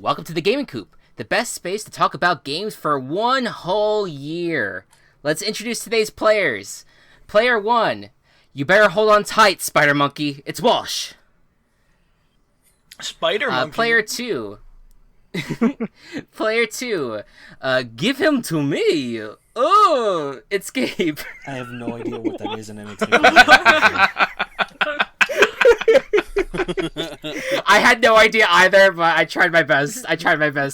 Welcome to the Gaming Coop, the best space to talk about games for one whole year. Let's introduce today's players. Player 1, you better hold on tight, Spider Monkey. It's Walsh. Spider Monkey. Player 2. Player 2, give him to me. Oh, it's Gabe. I have no idea what that is, and it makes me I had no idea either, but I tried my best.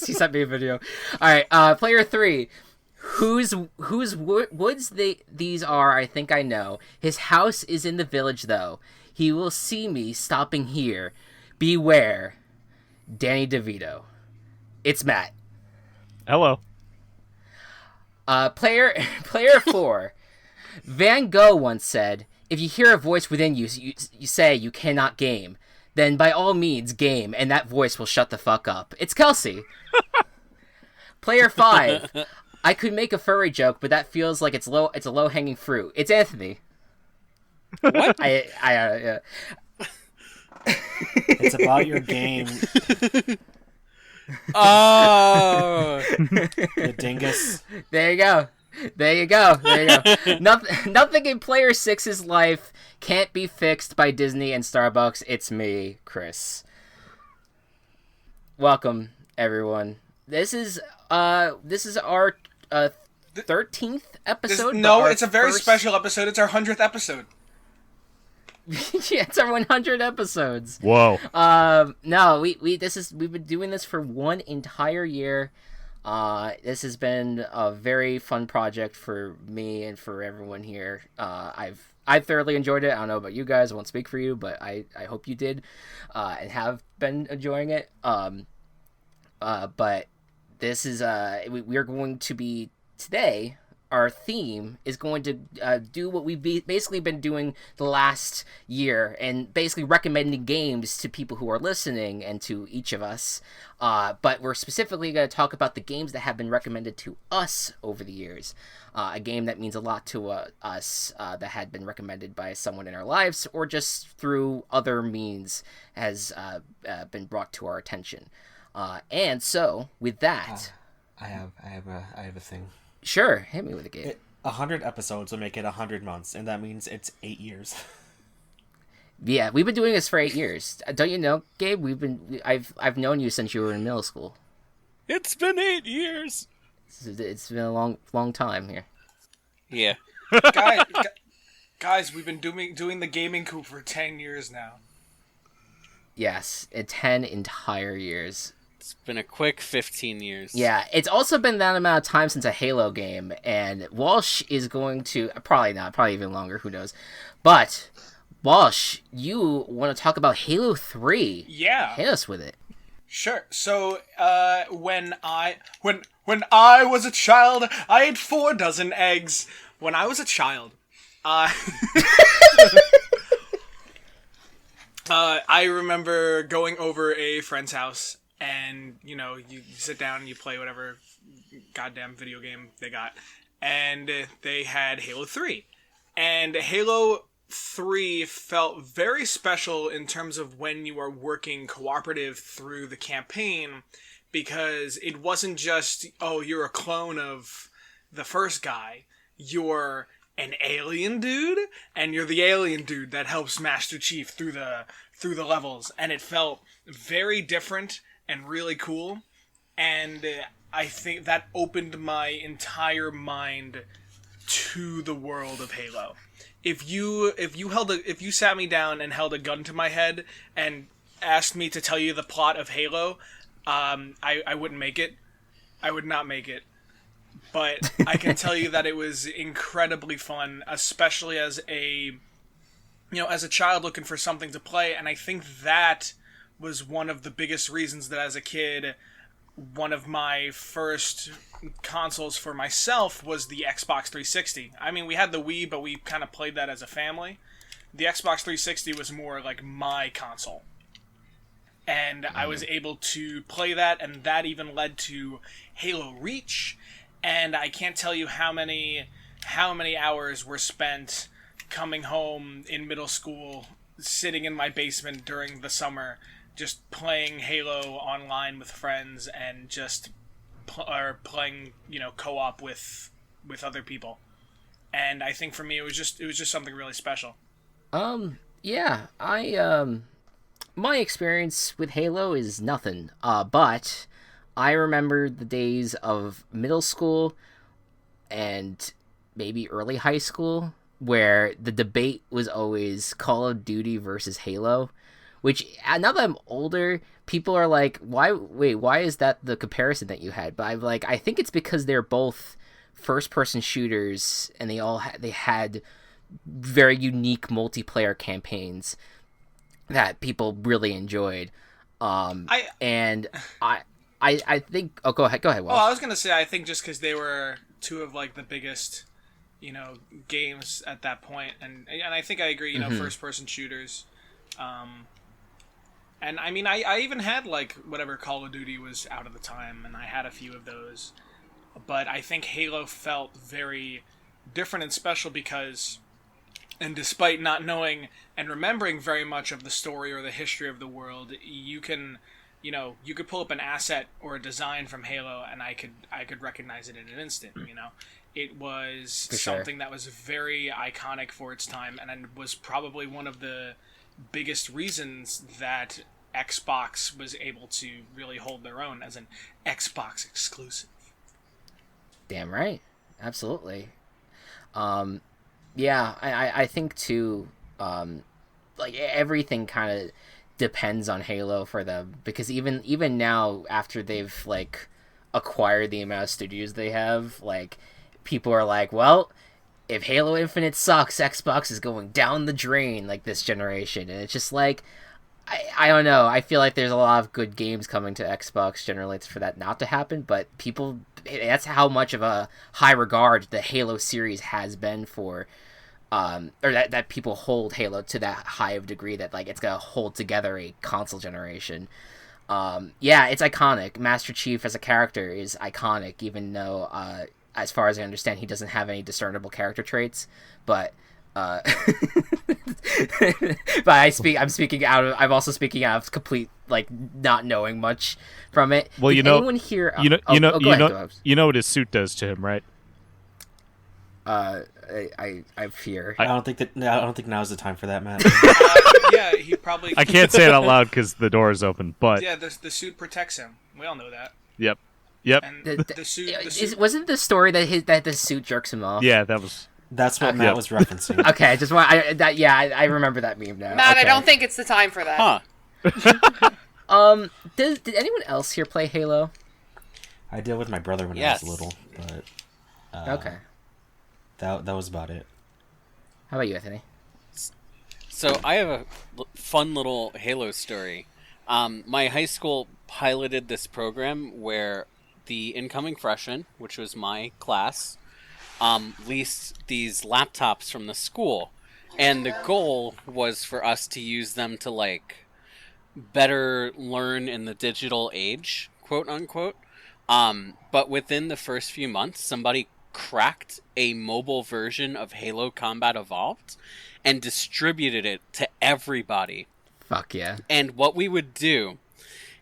He sent me a video. All right, player 3. Whose woods these are, I think I know. His house is in the village, though. He will see me stopping here. Beware. Danny DeVito. It's Matt. Hello. Player 4. Van Gogh once said, if you hear a voice within you, you say you cannot game, then by all means game, and that voice will shut the fuck up. It's Kelsey. Player 5. I could make a furry joke, but that feels like it's a low-hanging fruit. It's Anthony. What? Yeah. It's about your game. Oh, The dingus. There you go. Nothing in Player 6's life can't be fixed by Disney and Starbucks. It's me, Chris. Welcome, everyone. This is our 13th episode. It's a very special episode. It's our 100th episode. Yeah, it's our 100 episodes. Whoa. No, we've been doing this for one entire year. This has been a very fun project for me and for everyone here. I've thoroughly enjoyed it. I don't know about you guys. I won't speak for you, but I hope you did, and have been enjoying it. But this is we're going to be today. Our theme is going to do what we've basically been doing the last year, and basically recommending games to people who are listening and to each of us. But we're specifically going to talk about the games that have been recommended to us over the years. A game that means a lot to us, that had been recommended by someone in our lives, or just through other means has been brought to our attention. And so, with that... I have a thing. Sure, hit me with a game. 100 episodes will make it 100 months, and that means it's 8 years. Yeah, we've been doing this for 8 years. Don't you know, Gabe? I've known you since you were in middle school. It's been 8 years. It's been a long time here. Yeah. Guys, we've been doing the Gaming Coop for 10 years now. Yes, 10 entire years. It's been a quick 15 years. Yeah, it's also been that amount of time since a Halo game, and Walsh is going to... Probably even longer, who knows. But, Walsh, you want to talk about Halo 3. Yeah. Hit us with it. Sure. So, when I was a child, I ate 4 dozen eggs. When I was a child, I remember going over a friend's house, and, you sit down and you play whatever goddamn video game they got. And they had Halo 3. And Halo 3 felt very special in terms of when you are working cooperative through the campaign, because it wasn't just, oh, you're a clone of the first guy. You're an alien dude, and you're the alien dude that helps Master Chief through the levels. And it felt very different and really cool, and I think that opened my entire mind to the world of Halo. If you sat me down and held a gun to my head and asked me to tell you the plot of Halo, I wouldn't make it. I would not make it. But I can tell you that it was incredibly fun, especially as a child looking for something to play, and I think that was one of the biggest reasons that as a kid, one of my first consoles for myself was the Xbox 360. I mean, we had the Wii, but we kind of played that as a family. The Xbox 360 was more like my console. And I was able to play that, and that even led to Halo Reach, and I can't tell you how many hours were spent coming home in middle school, sitting in my basement during the summer, just playing Halo online with friends and just or playing, co-op with other people. And I think for me it was just something really special. Yeah, my experience with Halo is nothing. But I remember the days of middle school and maybe early high school where the debate was always Call of Duty versus Halo, which now that I'm older, people are like, why is that the comparison that you had? But I'm like, I think it's because they're both first person shooters and they had very unique multiplayer campaigns that people really enjoyed. I think. Oh, go ahead. Walsh. Well, I was gonna say I think just because they were two of like the biggest, games at that point, and I think I agree. First person shooters. And I mean, I even had like whatever Call of Duty was out at the time, and I had a few of those. But I think Halo felt very different and special because, and despite not knowing and remembering very much of the story or the history of the world, you can, you could pull up an asset or a design from Halo, and I could recognize it in an instant. It was something that was very iconic for its time, and was probably one of the biggest reasons that Xbox was able to really hold their own as an Xbox exclusive. Damn right. Absolutely. Yeah, I think too, like everything kind of depends on Halo for them, because even now after they've like acquired the amount of studios they have, like people are like, well, if Halo Infinite sucks, Xbox is going down the drain like this generation. And it's just like, I don't know. I feel like there's a lot of good games coming to Xbox generally for that not to happen, but people, that's how much of a high regard the Halo series has been for, or that people hold Halo to that high of degree that like it's gonna hold together a console generation. Yeah, it's iconic. Master Chief as a character is iconic, even though, as far as I understand, he doesn't have any discernible character traits, but but I'm also speaking out of complete like not knowing much from it. Well, anyone here you know what his suit does to him, right? I fear. I don't think now's the time for that, Matt. Yeah, he probably. I can't say it out loud because the door is open, but yeah, the suit protects him. We all know that. Yep. And the suit. Wasn't the story that the suit jerks him off? Yeah, that was. That's what Matt was referencing. Okay, I just want I remember that meme now. Matt, okay. I don't think it's the time for that. Huh. Did anyone else here play Halo? I did with my brother when I was little, but Okay. That was about it. How about you, Anthony? So I have a fun little Halo story. My high school piloted this program where the incoming freshman, which was my class, leased these laptops from the school, and the goal was for us to use them to like better learn in the digital age, quote unquote. But within the first few months, somebody cracked a mobile version of Halo Combat Evolved and distributed it to everybody. Fuck yeah. And what we would do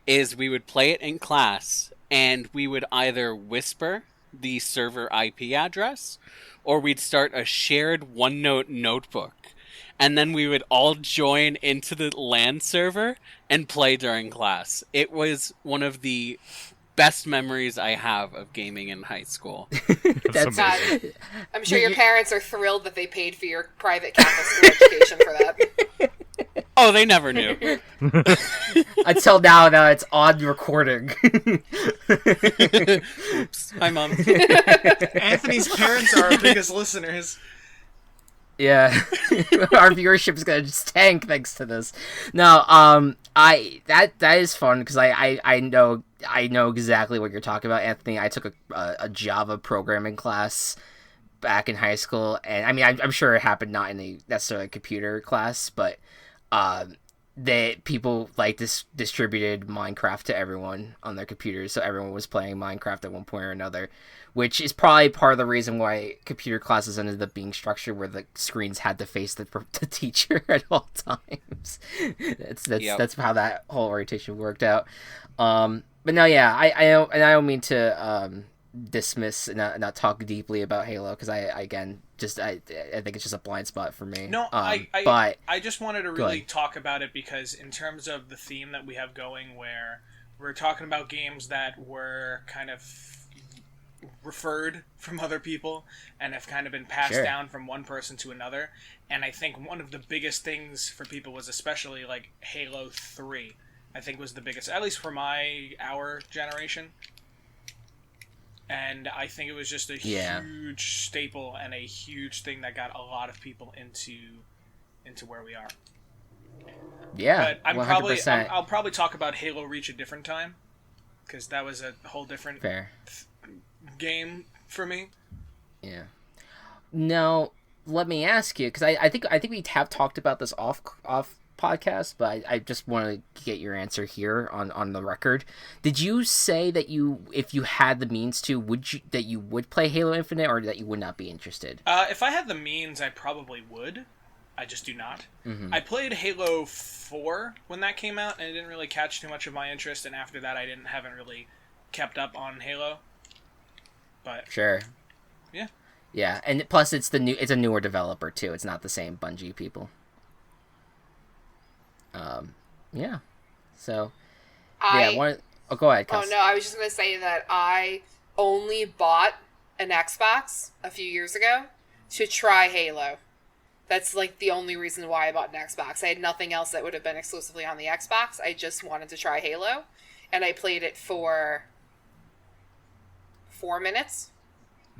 is we would play it in class, and we would either whisper the server IP address, or we'd start a shared OneNote notebook, and then we would all join into the LAN server and play during class. It was one of the best memories I have of gaming in high school. That's God, I'm sure your parents are thrilled that they paid for your private Catholic school education for that. Oh, they never knew. Until now it's on recording. Oops. Hi, Mom. Anthony's parents are our biggest listeners. Yeah. Our viewership is gonna just tank thanks to this. No, that is fun because I know exactly what you're talking about, Anthony. I took a Java programming class back in high school, and I mean I'm sure it happened not in a necessarily computer class, but that people like distributed Minecraft to everyone on their computers, so everyone was playing Minecraft at one point or another, which is probably part of the reason why computer classes ended up being structured where the screens had to face the teacher at all times. That's how that whole orientation worked out. But no, yeah, I don't mean to dismiss and not talk deeply about Halo, because I think it's just a blind spot for me. No, but I just wanted to really talk about it because in terms of the theme that we have going, where we're talking about games that were kind of referred from other people and have kind of been passed down from one person to another, and I think one of the biggest things for people was especially like Halo 3. I think was the biggest, at least for our generation. And I think it was just a huge staple and a huge thing that got a lot of people into where we are. Yeah, but I'll probably talk about Halo Reach a different time, because that was a whole different game for me. Yeah. Now, let me ask you, because I think we have talked about this off podcast, but I just want to get your answer here on the record. Did you say that if you had the means to, that you would play Halo Infinite, or that you would not be interested? If I had the means, I probably would. I just do not. Mm-hmm. I played Halo 4 when that came out, and it didn't really catch too much of my interest, and after that I haven't really kept up on Halo. But sure. Yeah. Yeah, and plus it's a newer developer too. It's not the same Bungie people. Yeah. So, go ahead, Cass. Oh, no, I was just going to say that I only bought an Xbox a few years ago to try Halo. That's, like, the only reason why I bought an Xbox. I had nothing else that would have been exclusively on the Xbox. I just wanted to try Halo, and I played it for 4 minutes.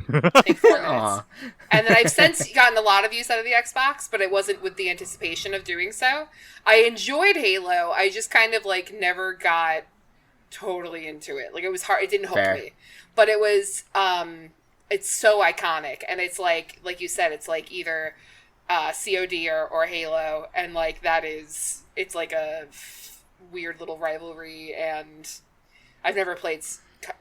I think 4 minutes. And then I've since gotten a lot of use out of the Xbox, but it wasn't with the anticipation of doing so. I enjoyed Halo. I just kind of like never got totally into it. Like it was hard. It didn't hook me, but it was. It's so iconic, and it's like you said, it's like either COD or Halo, and like it's like a weird little rivalry. And I've never played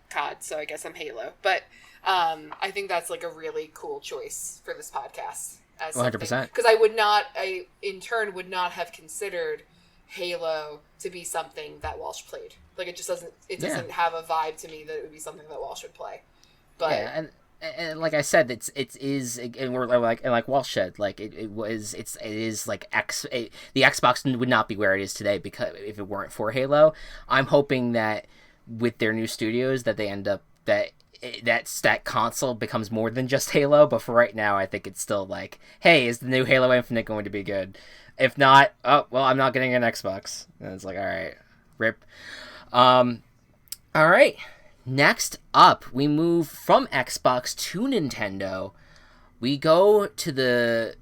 COD, so I guess I'm Halo, but. I think that's like a really cool choice for this podcast. 100%. Because I in turn would not have considered Halo to be something that Walsh played. Like it doesn't have a vibe to me that it would be something that Walsh would play. But yeah, and like I said, it is, and we're like Walsh said, like the Xbox would not be where it is today because if it weren't for Halo. I'm hoping that with their new studios that they end up that console becomes more than just Halo, but for right now I think it's still like, hey, is the new Halo Infinite going to be good? If not, oh well, I'm not getting an Xbox. And it's like, all right, rip. All right, next up we move from Xbox to Nintendo. We go to the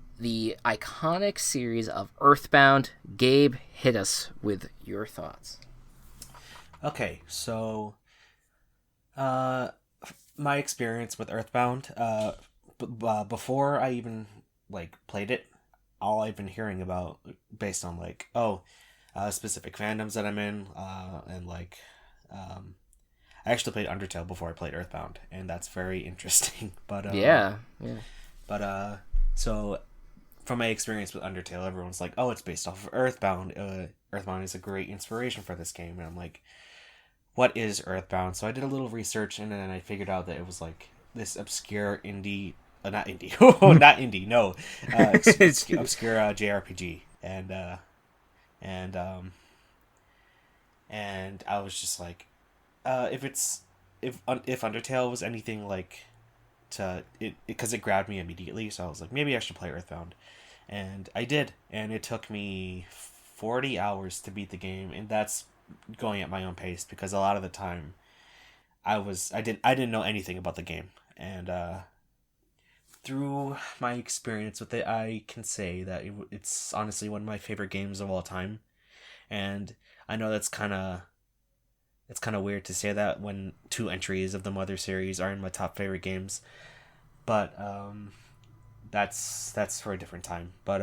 iconic series of Earthbound. Gabe, hit us with your thoughts. Okay, so my experience with Earthbound, before I even played it, all I've been hearing about based on specific fandoms that I'm in, and I actually played Undertale before I played Earthbound, and that's very interesting. But so from my experience with Undertale, everyone's like, "Oh, it's based off of Earthbound. Earthbound is a great inspiration for this game," and I'm like, what is Earthbound? So I did a little research, and then I figured out that it was like this obscure obscure JRPG, and I was just like, if Undertale was anything like because it grabbed me immediately, so I was like, maybe I should play Earthbound, and I did, and it took me 40 hours to beat the game, and that's going at my own pace because a lot of the time I didn't know anything about the game, and through my experience with it, I can say that it's honestly one of my favorite games of all time. And I know it's kind of weird to say that when 2 entries of the Mother series are in my top favorite games, but that's for a different time. But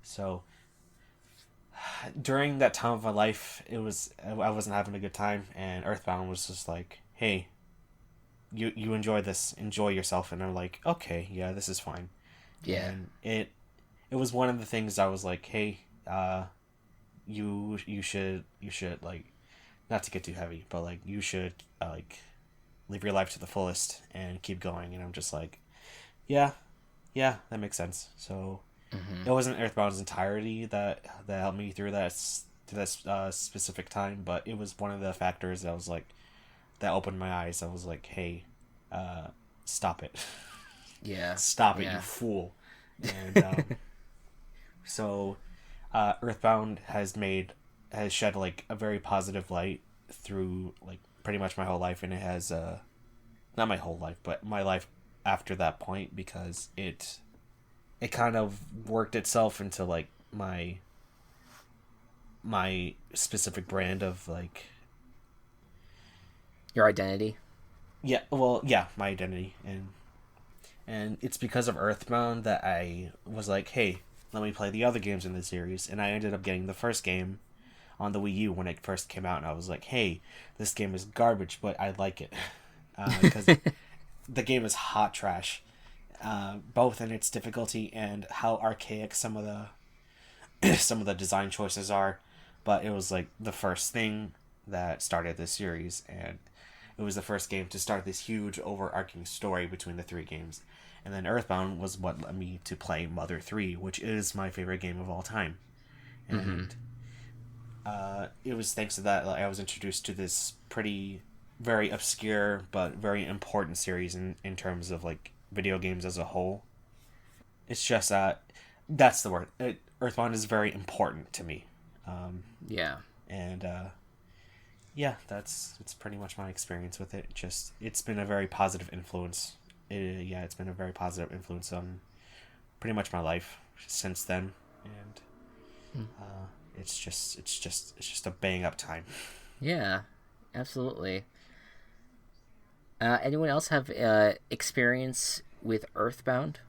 so during that time of my life, I wasn't having a good time, and Earthbound was just like, hey, you enjoy this, enjoy yourself, and I'm like, okay, yeah, this is fine. Yeah. And it was one of the things I was like, hey, you should like, not to get too heavy, but like you should like live your life to the fullest and keep going. And I'm just like, yeah, that makes sense. So it wasn't Earthbound's entirety that helped me through that specific time, but it was one of the factors that was like that opened my eyes. I was like, hey, stop it. Yeah. Stop it, you fool. And so Earthbound has shed like a very positive light through like pretty much my whole life, and it has not my whole life, but my life after that point, because it kind of worked itself into like my specific brand of like your identity. Yeah, well, yeah, my identity, and it's because of Earthbound that I was like, hey, let me play the other games in the series, and I ended up getting the first game on the Wii U when it first came out, and I was like, hey, this game is garbage, but I like it, because the game is hot trash, both in its difficulty and how archaic some of the design choices are, but it was like the first thing that started this series, and it was the first game to start this huge overarching story between the three games. And then Earthbound was what led me to play Mother 3, which is my favorite game of all time. And it was thanks to that I was introduced to this very obscure but very important series in terms of like video games as a whole. It's just that's the word. Earthbound is very important to me. And yeah, it's pretty much my experience with it. It's been a very positive influence. It's been a very positive influence on pretty much my life since then, and it's just a bang up time. Yeah, absolutely. Anyone else have experience with Earthbound?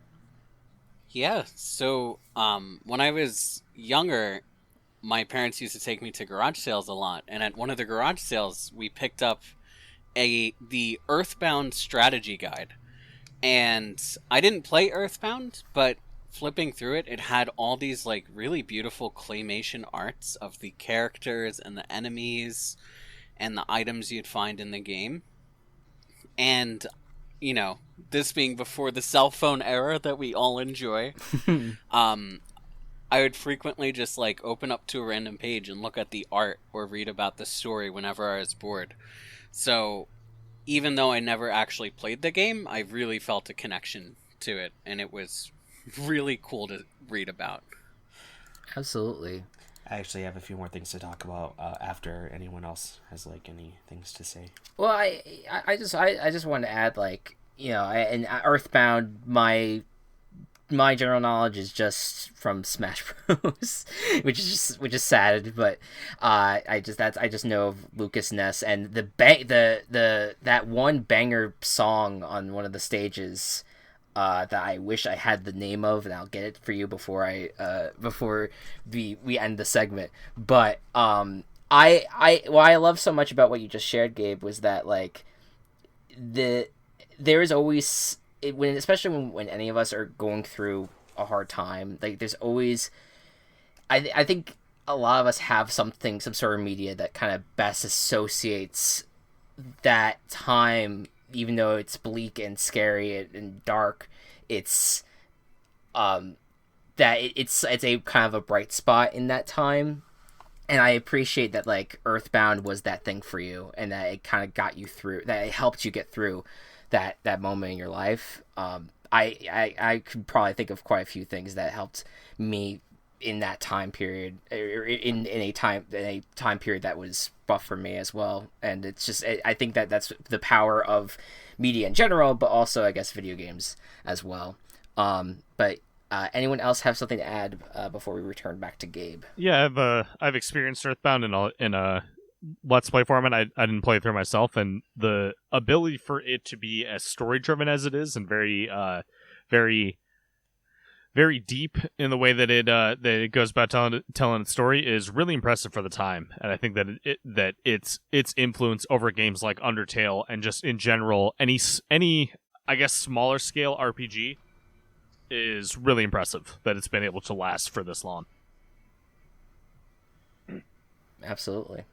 Yeah, so when I was younger, my parents used to take me to garage sales a lot, and at one of the garage sales, we picked up the Earthbound strategy guide. And I didn't play Earthbound, but flipping through it, it had all these like really beautiful claymation arts of the characters and the enemies and the items you'd find in the game. And, you know, this being before the cell phone era that we all enjoy, I would frequently just like open up to a random page and look at the art or read about the story whenever I was bored. So even though I never actually played the game, I really felt a connection to it, and it was really cool to read about. Absolutely. I actually have a few more things to talk about after anyone else has like any things to say. Well, I just wanted to add, like, you know, in Earthbound, my general knowledge is just from Smash Bros, which is sad, but I just know of Lucas Ness and that one banger song on one of the stages that I wish I had the name of, and I'll get it for you before we end the segment. But what I love so much about what you just shared, Gabe, was that like there is always especially when any of us are going through a hard time, like there's always, I think a lot of us have some sort of media that kind of best associates that time, even though it's bleak and scary and dark. It's it's a kind of a bright spot in that time, and I appreciate that like Earthbound was that thing for you, and that it kind of got you through, that it helped you get through that moment in your life. I could probably think of quite a few things that helped me in that time period, in a time period that was rough for me as well. And it's just, I think that's the power of media in general, but also I guess video games as well. But anyone else have something to add before we return back to Gabe? Yeah, I've experienced Earthbound in a Let's Play format. I didn't play it through myself, and the ability for it to be as story driven as it is, and very very deep in the way that it goes about telling its story is really impressive for the time, and I think that its influence over games like Undertale and just in general any I guess smaller scale RPG is really impressive that it's been able to last for this long. Absolutely.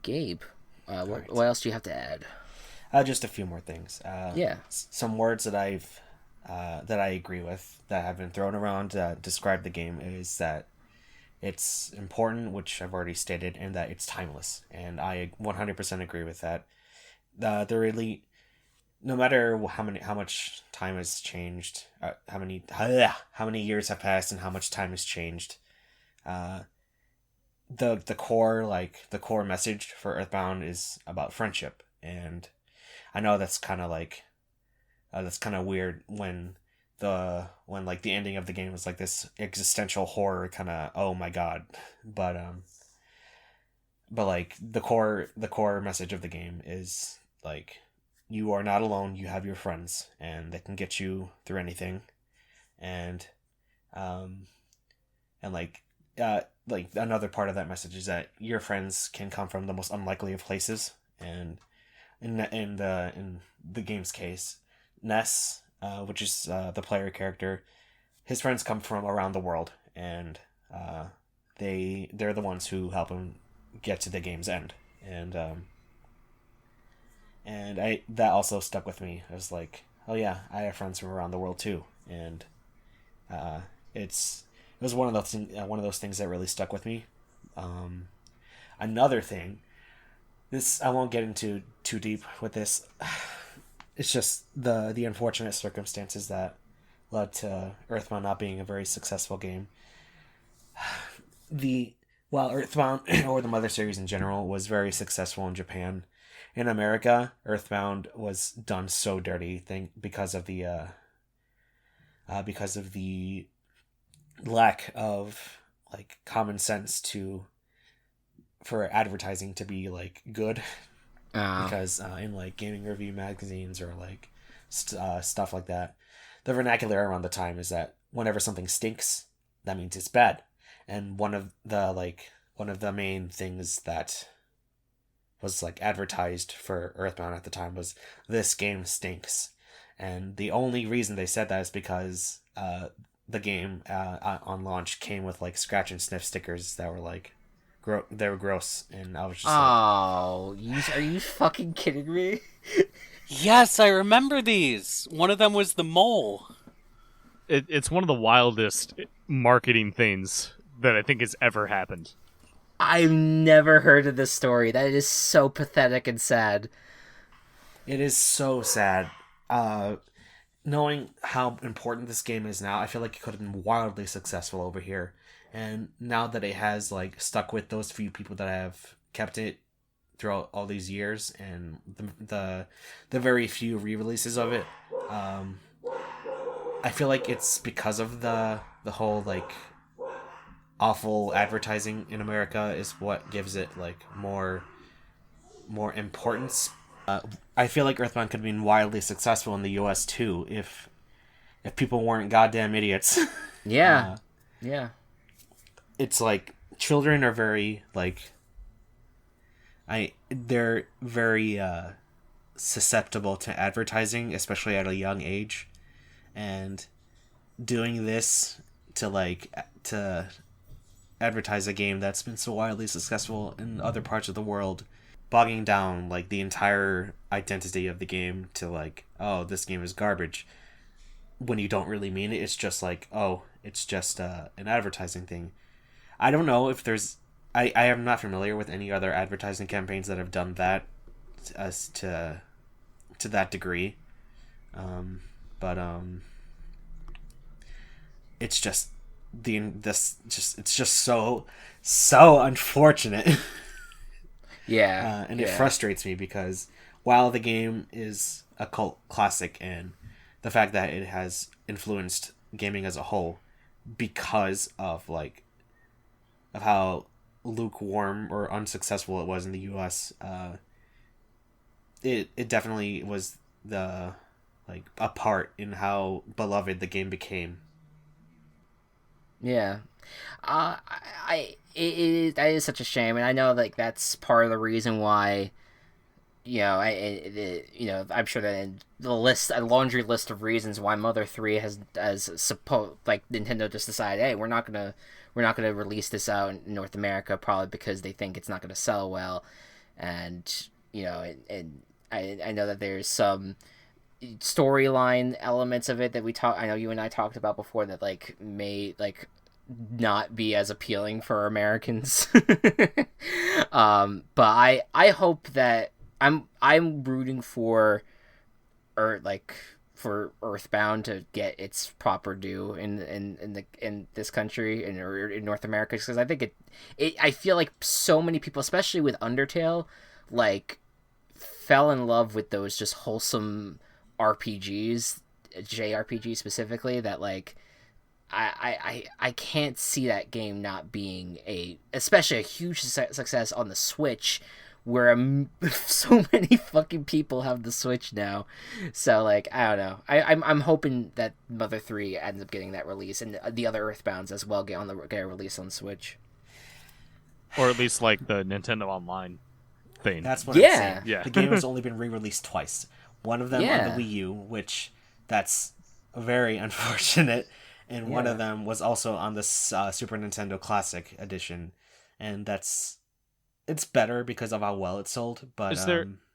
Gabe, Right. what else do you have to add? Just a few more things. Yeah. Some words that I agree with that have been thrown around to describe the game is that it's important, which I've already stated, and that it's timeless. And I 100% agree with that. They're really, no matter how much time has changed, how many years have passed, and how much time has changed, the core message for Earthbound is about friendship. And I know that's kind of weird when the ending of the game was like this existential horror kind of, oh my god, but like the core message of the game is like, you are not alone, you have your friends and they can get you through anything. And like another part of that message is that your friends can come from the most unlikely of places. And in the game's case, Ness, which is the player character, his friends come from around the world, and they're the ones who help him get to the game's end. And that also stuck with me. I was like, oh yeah, I have friends from around the world too. And it was one of those things that really stuck with me. Another thing, this I won't get into too deep with this. It's just the unfortunate circumstances that led to Earthbound not being a very successful game. While Earthbound, or the Mother series in general, was very successful in Japan, in America, Earthbound was done so dirty because of the lack of like common sense for advertising to be like good. Because in like gaming review magazines or like stuff like that, the vernacular around the time is that whenever something stinks, that means it's bad. And one of the main things that was like advertised for Earthbound at the time was, this game stinks. And the only reason they said that is because the game on launch came with like scratch and sniff stickers that were like they were gross, and I was just are you fucking kidding me? Yes, I remember these. One of them was the mole. It's one of the wildest marketing things that I think has ever happened. I've never heard of this story. That is so pathetic and sad. It is so sad. Knowing how important this game is now, I feel like it could have been wildly successful over here. And now that it has like stuck with those few people that have kept it throughout all these years, and the very few re-releases of it, I feel like it's because of the whole like awful advertising in America is what gives it like more importance. I feel like Earthbound could have been wildly successful in the US too if people weren't goddamn idiots. Yeah. Yeah. It's like children are very like they're very susceptible to advertising, especially at a young age. And doing this to advertise a game that's been so wildly successful in other parts of the world, bogging down like the entire identity of the game to like, oh, this game is garbage, when you don't really mean it. It's just like, oh, it's just an advertising thing. I don't know if there's I am not familiar with any other advertising campaigns that have done that as to that degree. But it's just it's just so unfortunate. Yeah. And it frustrates me because while the game is a cult classic, and the fact that it has influenced gaming as a whole because of how lukewarm or unsuccessful it was in the US, it definitely was the like a part in how beloved the game became. Yeah. That is such a shame, and I know like that's part of the reason why. I'm sure that in a laundry list of reasons why Mother 3 has Nintendo just decided, hey, we're not gonna release this out in North America, probably because they think it's not gonna sell well, and I know that there's some storyline elements of it that I know you and I talked about before that like may like not be as appealing for Americans. But I hope that I'm rooting for for Earthbound to get its proper due in this country in North America, because I think I feel like so many people, especially with Undertale, like fell in love with those just wholesome RPGs, JRPGs specifically, that like I can't see that game not being especially a huge success on the Switch, where so many fucking people have the Switch now. So like I don't know. I'm hoping that Mother 3 ends up getting that release, and the other Earthbounds as well get a release on Switch, or at least like the Nintendo Online thing. That's what I'm saying. Yeah. The game has only been re-released twice. One of them on the Wii U, which that's very unfortunate, and one of them was also on the Super Nintendo Classic Edition, and it's better because of how well it sold. But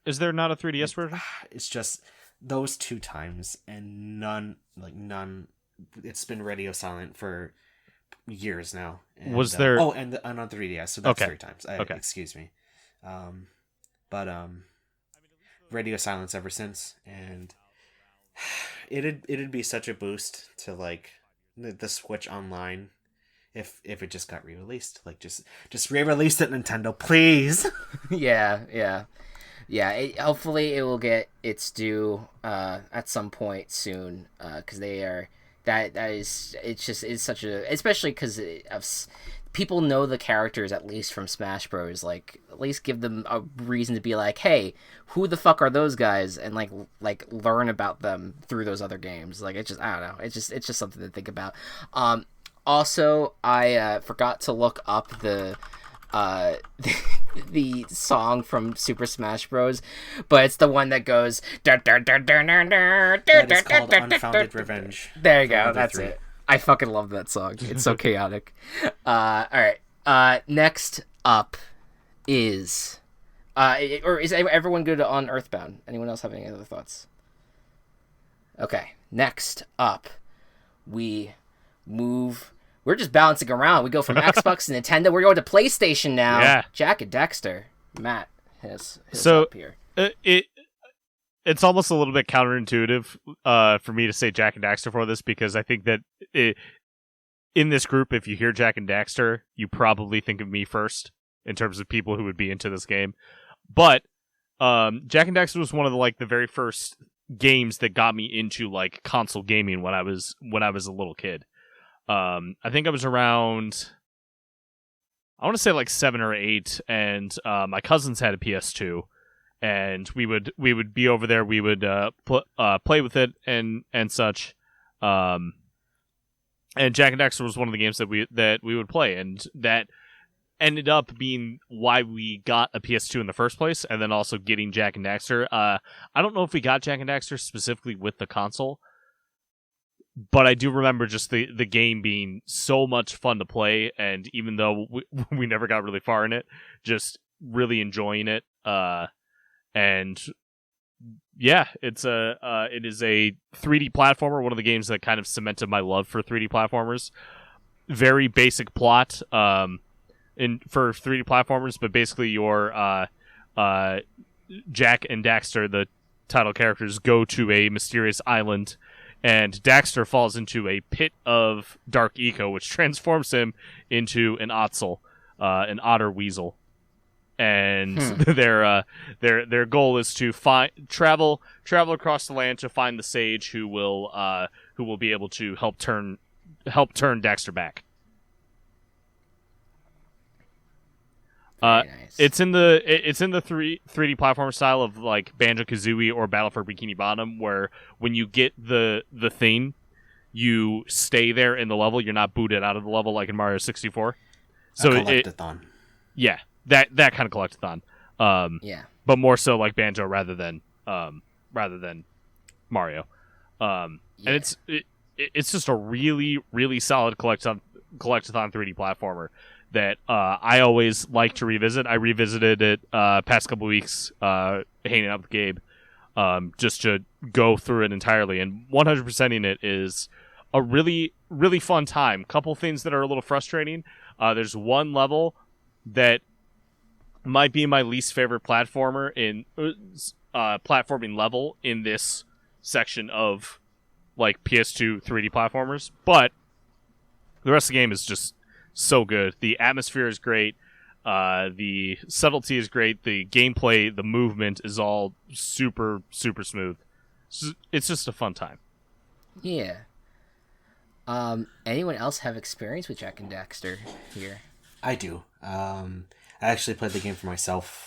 is there not a 3DS version? It's just those two times, and none. It's been radio silent for years now. And, was there? And on 3DS, so that's 3 times. Excuse me. But radio silence ever since, and it'd be such a boost to like the Switch Online if it just got re-released. Like just re-release it, Nintendo, please. yeah. Hopefully it will get its due at some point soon, because they are it's such a, especially because people know the characters at least from Smash Bros. Like at least give them a reason to be like, hey, who the fuck are those guys, and like learn about them through those other games. Like it's just, I don't know, it's just something to think about. Also, I forgot to look up the the song from Super Smash Bros, but it's the one that goes That is called Unfounded Revenge. There you go, that's it. I fucking love that song. It's so chaotic. All right. Next up is is everyone good on Earthbound? Anyone else have any other thoughts? Okay. Next up, we move. We're just bouncing around. We go from Xbox to Nintendo. We're going to PlayStation now. Yeah. Jack and Daxter. Matt has so up here. It's almost a little bit counterintuitive for me to say Jack and Daxter for this, because I think that in this group, if you hear Jack and Daxter, you probably think of me first in terms of people who would be into this game. But Jack and Daxter was one of the very first games that got me into like console gaming when I was a little kid. I think I was around, I want to say like 7 or 8, and my cousins had a PS2, and we would be over there. We would play with it and such. And Jack and Daxter was one of the games that we would play, and that ended up being why we got a PS2 in the first place, and then also getting Jack and Daxter. I don't know if we got Jack and Daxter specifically with the console, but I do remember just the game being so much fun to play, and even though we never got really far in it, just really enjoying it. And yeah, it is a 3D platformer, one of the games that kind of cemented my love for 3D platformers. Very basic plot for 3D platformers, but basically your Jack and Daxter, the title characters, go to a mysterious island, and Daxter falls into a pit of dark eco, which transforms him into an Otzel, an otter weasel. And their goal is to travel across the land to find the sage who will be able to help turn Daxter back. Very nice. It's in the 3D platform style of like Banjo-Kazooie or Battle for Bikini Bottom, where when you get the thing, you stay there in the level. You're not booted out of the level like in Mario 64. So a collectathon. That kind of collectathon. But more so like Banjo rather than Mario. And it's just a really, really solid collectathon 3D platformer that I always like to revisit. I revisited it past couple weeks, hanging out with Gabe, just to go through it entirely. And 100%ing it is a really, really fun time. Couple things that are a little frustrating. There's one level that might be my least favorite platformer in platforming level in this section of like PS2 3D platformers, but the rest of the game is just so good. The atmosphere is great. The subtlety is great. The gameplay, the movement is all super, super smooth. It's just a fun time. Yeah. Anyone else have experience with Jak and Daxter here? I do. I actually played the game for myself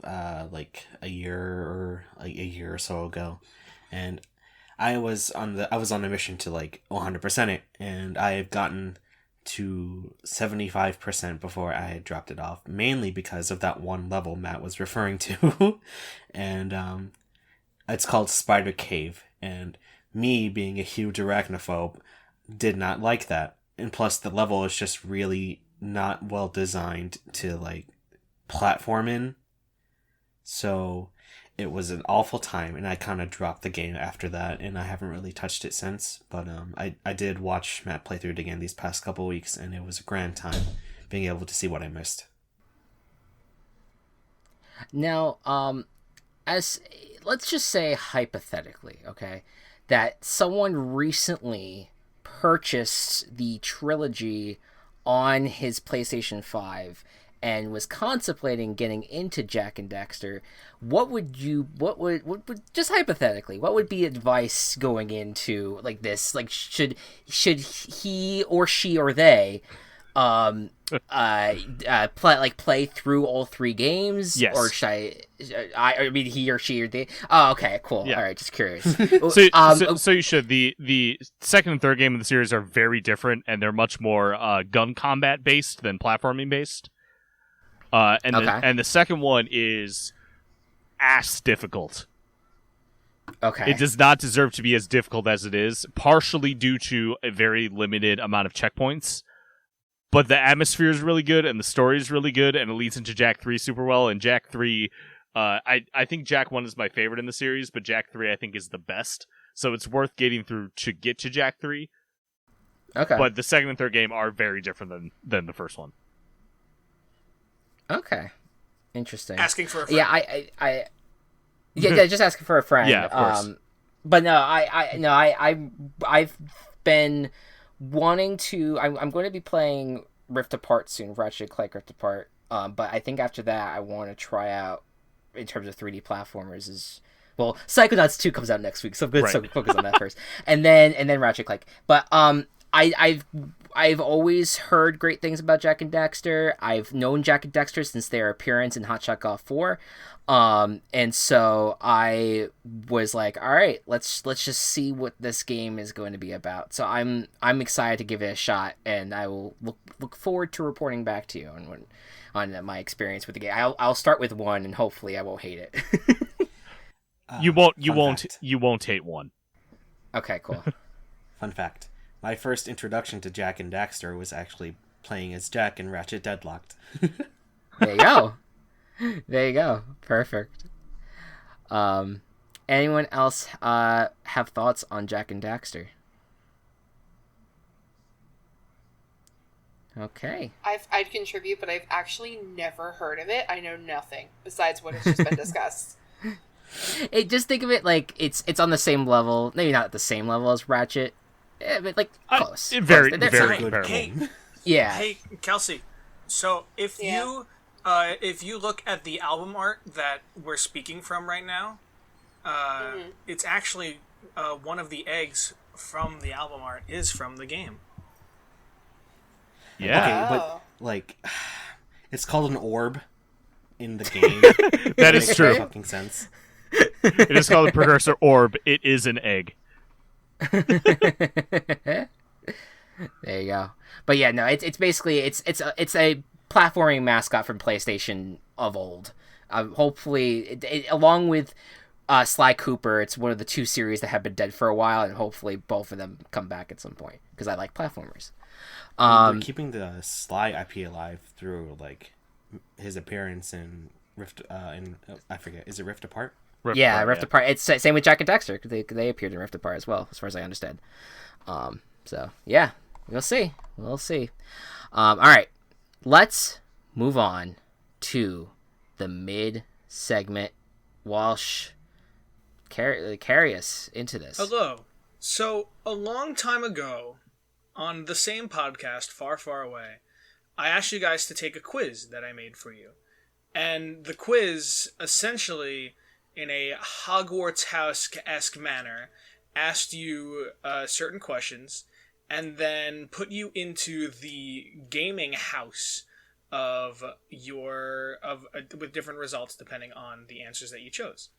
like a year or so ago, and I was on a mission to like 100% it, and I have gotten to 75% before I had dropped it off, mainly because of that one level Matt was referring to. And it's called Spider Cave, and me being a huge arachnophobe did not like that. And plus the level is just really not well designed to like platform in. So it was an awful time, and I kind of dropped the game after that, and I haven't really touched it since. But I did watch Matt play through it again these past couple weeks, and it was a grand time being able to see what I missed. Now, as let's just say hypothetically, okay, that someone recently purchased the trilogy on his PlayStation 5 and was contemplating getting into Jak and Daxter, what would just hypothetically, what would be advice going into like this? Like, should he or she or they play through all three games? Yes. Or should I mean he or she or they? Oh, okay, cool. Yeah. All right, just curious. So you should. The second and third game of the series are very different, and they're much more gun combat based than platforming based. And the second one is ass difficult. Okay. It does not deserve to be as difficult as it is, partially due to a very limited amount of checkpoints. But the atmosphere is really good, and the story is really good, and it leads into Jak 3 super well. And Jak 3, I think Jak 1 is my favorite in the series, but Jak 3 I think is the best. So it's worth getting through to get to Jak 3. Okay. But the second and third game are very different than the first one. Okay. Interesting. Asking for a friend. Yeah, yeah, just asking for a friend. Yeah, of course. But no, I've been wanting to. I'm going to be playing Rift Apart soon, Ratchet & Clank Rift Apart. But I think after that, I want to try out in terms of 3D platformers is. Well, Psychonauts 2 comes out next week, so I'm going to focus on that first, and then Ratchet & Clank. But I've always heard great things about Jak and Daxter. I've known Jak and Daxter since their appearance in Hot Shot Golf 4. And so I was like, all right, let's just see what this game is going to be about. So I'm excited to give it a shot, and I will look forward to reporting back to you on my experience with the game. I'll start with 1, and hopefully I won't hate it. You won't hate 1. Okay, cool. Fun fact. My first introduction to Jak and Daxter was actually playing as Jak in Ratchet Deadlocked. There you go. There you go. Perfect. Anyone else have thoughts on Jak and Daxter? Okay. I'd contribute, but I've actually never heard of it. I know nothing besides what has just been discussed. Just think of it like it's on the same level. Maybe not at the same level as Ratchet. Yeah, but like close. Very very comparable. Hey, Yeah. hey, Kelsey. So if you look at the album art that we're speaking from right now, it's actually one of the eggs from the album art is from the game. Yeah. Okay, but like, It's called an orb in the game. That is Makes true. no fucking sense. It is called a precursor orb. It is an egg. There you go. But yeah, no, it's basically it's a platforming mascot from PlayStation of old. Hopefully, along with Sly Cooper, it's one of the two series that have been dead for a while, and hopefully both of them come back at some point because I like platformers. They're keeping the Sly IP alive through like his appearance in Rift. I forget, is it Rift Apart? Rift Apart. It's same with Jack and Daxter. They appeared in Rift Apart as well, as far as I understand. So yeah, we'll see. All right, let's move on to the mid segment. Walsh, carry us into this. Hello. So a long time ago, on the same podcast, Far Far Away, I asked you guys to take a quiz that I made for you, and the quiz essentially, in a Hogwarts House-esque manner, asked you certain questions, and then put you into the gaming house with different results depending on the answers that you chose.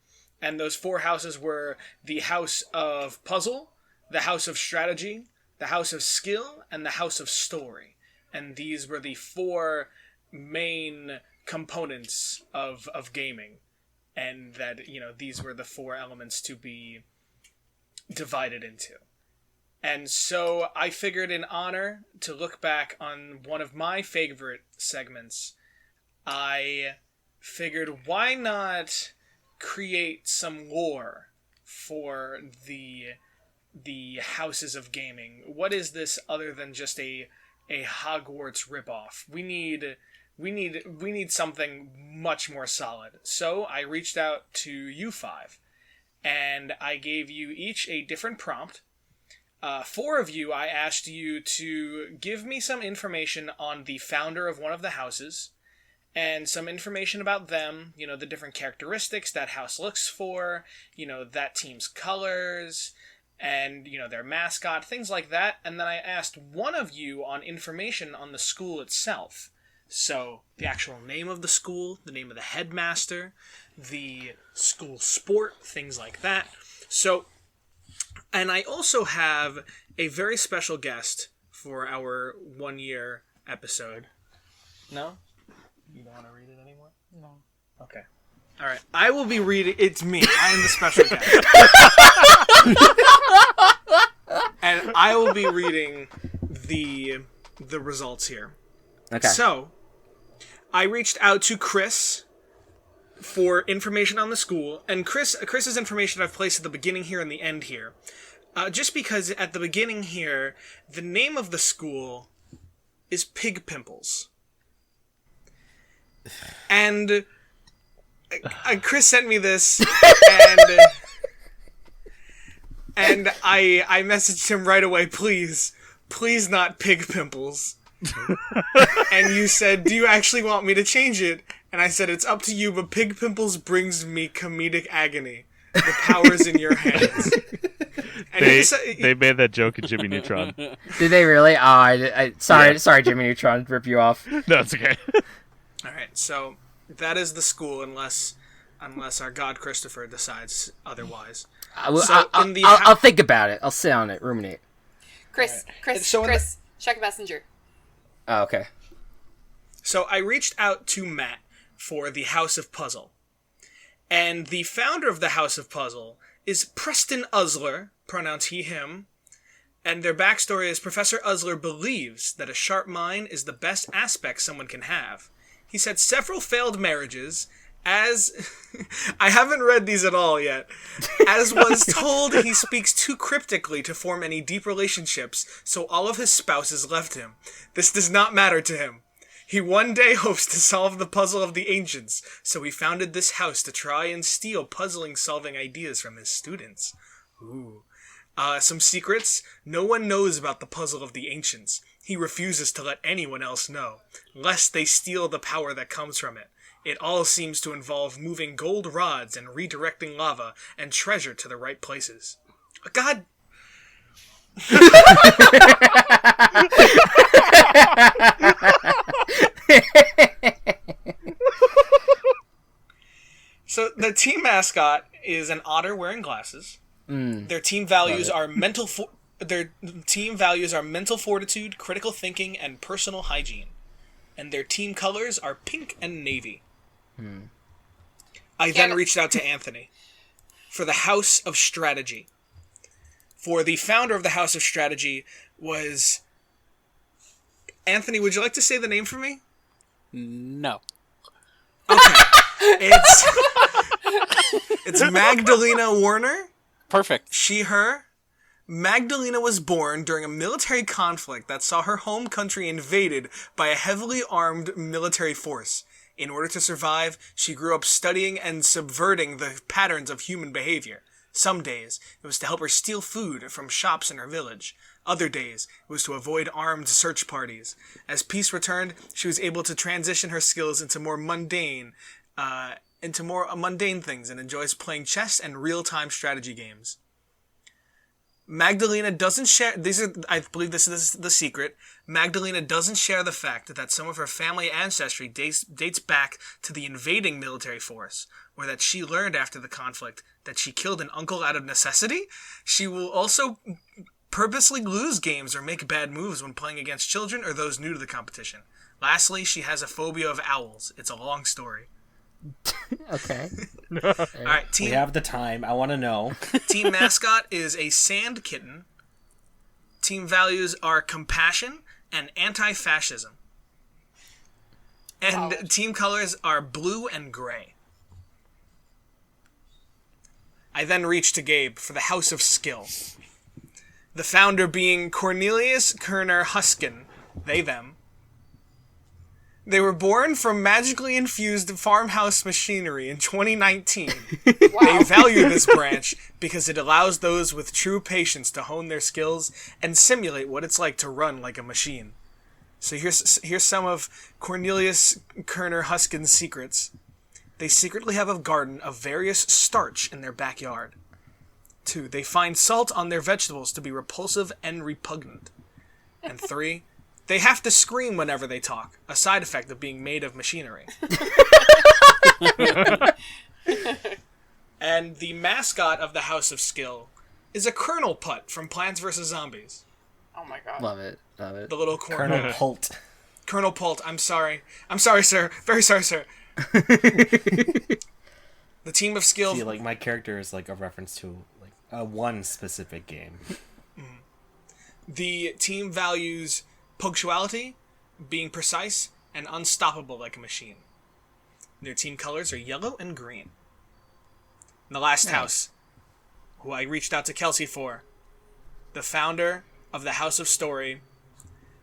And those 4 houses were the House of Puzzle, the House of Strategy, the House of Skill, and the House of Story. And these were the 4 main components of gaming. And that, these were the 4 elements to be divided into. And so I figured in honor to look back on one of my favorite segments, I figured why not create some lore for the houses of gaming. What is this other than just a Hogwarts ripoff? We need something much more solid. So I reached out to you 5, and I gave you each a different prompt. 4 of you, I asked you to give me some information on the founder of one of the houses, and some information about them, the different characteristics that house looks for, that team's colors, and, their mascot, things like that. And then I asked one of you on information on the school itself. So, the actual name of the school, the name of the headmaster, the school sport, things like that. So, and I also have a very special guest for our 1-year episode. No? You don't want to read it anymore? No. Okay. All right. I will be reading. It's me. I am the special guest. And I will be reading the results here. Okay. So, I reached out to Chris for information on the school, and Chris's information I've placed at the beginning here and the end here. Just because at the beginning here, the name of the school is Pimples. And Chris sent me this, and I messaged him right away, please not Pimples. And you said, do you actually want me to change it? And I said, it's up to you, but Pimples brings me comedic agony. The power's in your hands. And they made that joke in Jimmy Neutron. Did they really? Oh, sorry, Jimmy Neutron, rip you off. No, it's okay. All right, so that is the school, unless our god Christopher decides otherwise. I'll think about it. I'll sit on it, ruminate. Chris, check messenger. Oh, okay. So I reached out to Matt for the House of Puzzle. And the founder of the House of Puzzle is Preston Usler, pronouns he, him. And their backstory is Professor Usler believes that a sharp mind is the best aspect someone can have. He's had several failed marriages, as... I haven't read these at all yet. As was told, he speaks too cryptically to form any deep relationships, so all of his spouses left him. This does not matter to him. He one day hopes to solve the puzzle of the ancients, so he founded this house to try and steal puzzling-solving ideas from his students. Ooh. Some secrets? No one knows about the puzzle of the ancients. He refuses to let anyone else know, lest they steal the power that comes from it. It all seems to involve moving gold rods and redirecting lava and treasure to the right places. God... So the team mascot is an otter wearing glasses. Their team values are mental fortitude, critical thinking, and personal hygiene. And their team colors are pink and navy. I then reached out to Anthony for the House of Strategy. For the founder of the House of Strategy was... Anthony, would you like to say the name for me? No. Okay. It's Magdalena Warner. Perfect. She, her. Magdalena was born during a military conflict that saw her home country invaded by a heavily armed military force. In order to survive, she grew up studying and subverting the patterns of human behavior. Some days, it was to help her steal food from shops in her village. Other days, it was to avoid armed search parties. As peace returned, she was able to transition her skills into more mundane things and enjoys playing chess and real-time strategy games. Magdalena doesn't share... I believe this is the secret. Magdalena doesn't share the fact that some of her family ancestry dates back to the invading military force, or that she learned after the conflict that she killed an uncle out of necessity. She will also purposely lose games or make bad moves when playing against children or those new to the competition. Lastly, she has a phobia of owls. It's a long story. Okay. All right, We have the time. I want to know. Team mascot is a sand kitten. Team values are compassion and anti-fascism. And team colors are blue and gray. I then reached to Gabe for the House of Skill. The founder being Cornelius Kerner Huskin, they, them. They were born from magically infused farmhouse machinery in 2019. They value this branch because it allows those with true patience to hone their skills and simulate what it's like to run like a machine. So here's some of Cornelius Kerner Huskin's secrets. They secretly have a garden of various starch in their backyard. 2. They find salt on their vegetables to be repulsive and repugnant. And 3. They have to scream whenever they talk, a side effect of being made of machinery. And the mascot of the House of Skill is a Colonel Putt from Plants vs. Zombies. Oh my god. Love it. The little corn. Colonel Holt. Colonel Pult, I'm sorry. I'm sorry, sir. Very sorry, sir. The team of skill... See, like, my character is, like, a reference to, like, one specific game. The team values punctuality, being precise, and unstoppable like a machine. Their team colors are yellow and green. And the last house, who I reached out to Kelsey for, the founder of the House of Story,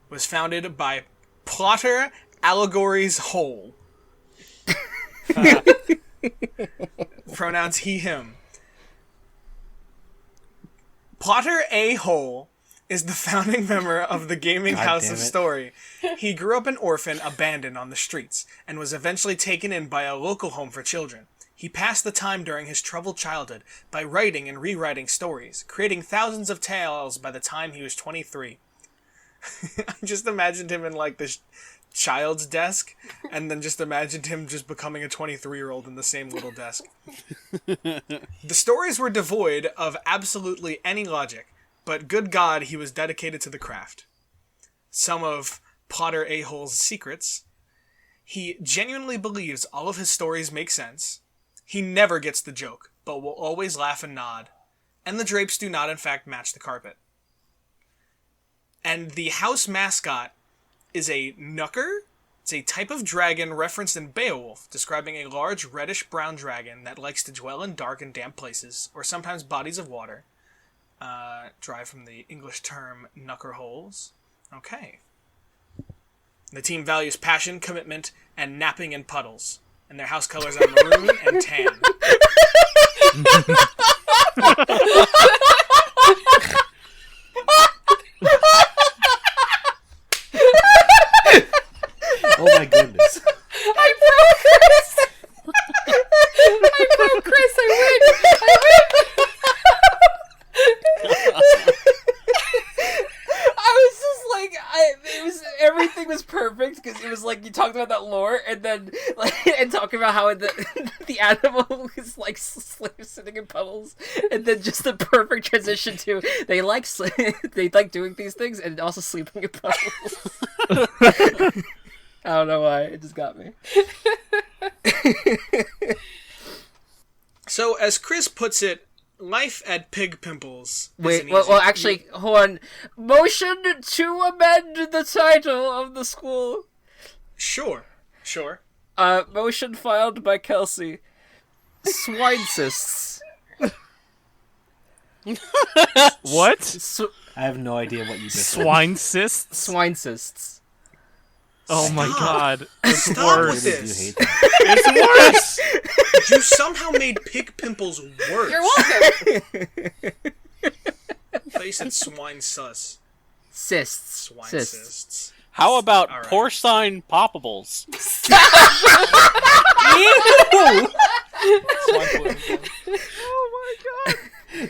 was founded by Plotter Allegories Hole. Pronouns he, him. Plotter A. Hole is the founding member of the Gaming House of Story. He grew up an orphan abandoned on the streets and was eventually taken in by a local home for children. He passed the time during his troubled childhood by writing and rewriting stories, creating thousands of tales by the time he was 23. I just imagined him in, like, this child's desk, and then just imagined him just becoming a 23-year-old in the same little desk. The stories were devoid of absolutely any logic, but good God, he was dedicated to the craft. Some of Plotter A-Hole's secrets: he genuinely believes all of his stories make sense. He never gets the joke, but will always laugh and nod. And the drapes do not, in fact, match the carpet. And the house mascot is a Knucker. It's a type of dragon referenced in Beowulf, describing a large reddish-brown dragon that likes to dwell in dark and damp places, or sometimes bodies of water. Derived from the English term knucker holes. Okay. The team values passion, commitment, and napping in puddles. And their house colors are maroon and tan. Oh my goodness. I broke Chris! I win! I was just like, everything was perfect because it was like you talked about that lore, and then and talking about how the animal is like sitting in puddles, and then just the perfect transition to they like doing these things and also sleeping in puddles. I don't know why, it just got me. So, as Chris puts it, life at Pig Pimples. Well, actually, hold on. Motion to amend the title of the school. Sure. Motion filed by Kelsey. Swine cysts. What? I have no idea what you just said. Swine cysts? Swine cysts. Oh my god. It's Stop worse. with You this. hate that. It's worse! You somehow made Pig Pimples worse. You're welcome. I thought you said swine sus. Cysts. Swine Cysts. cysts. How about All right. porcine poppables?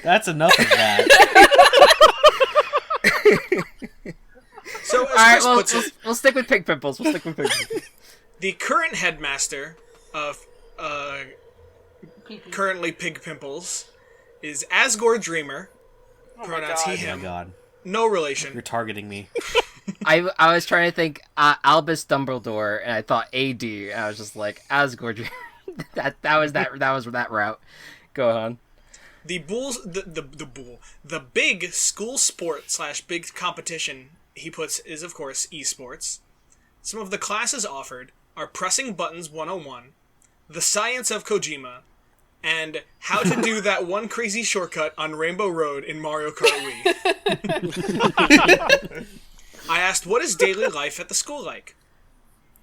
That's enough of that. So, as Alright, Chris puts it, we'll stick with Pig Pimples. the current headmaster of currently Pig Pimples is Asgore Dreamer. Pronouns he, God. Oh my him. god. No relation. You're targeting me. I was trying to think Albus Dumbledore, and I thought AD. And I was just like Asgore Dreamer. that was that route. Go on. The big school sport / big competition he puts is, of course, esports. Some of the classes offered are Pressing Buttons 101, The Science of Kojima, and How to Do That One Crazy Shortcut on Rainbow Road in Mario Kart Wii. I asked, what is daily life at the school like?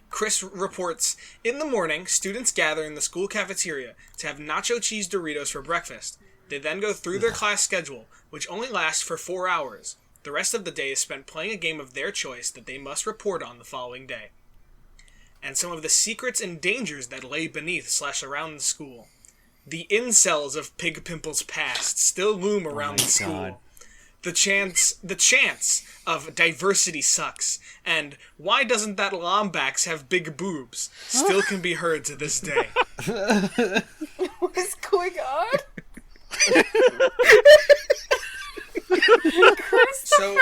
Chris reports, in the morning, students gather in the school cafeteria to have nacho cheese Doritos for breakfast. They then go through their class schedule, which only lasts for 4 hours. The rest of the day is spent playing a game of their choice that they must report on the following day. And some of the secrets and dangers that lay beneath / around the school. The incels of Pig Pimple's past still loom around the school. God. The chance of diversity sucks, and why doesn't that Lombax have big boobs still can be heard to this day. What is going on? So,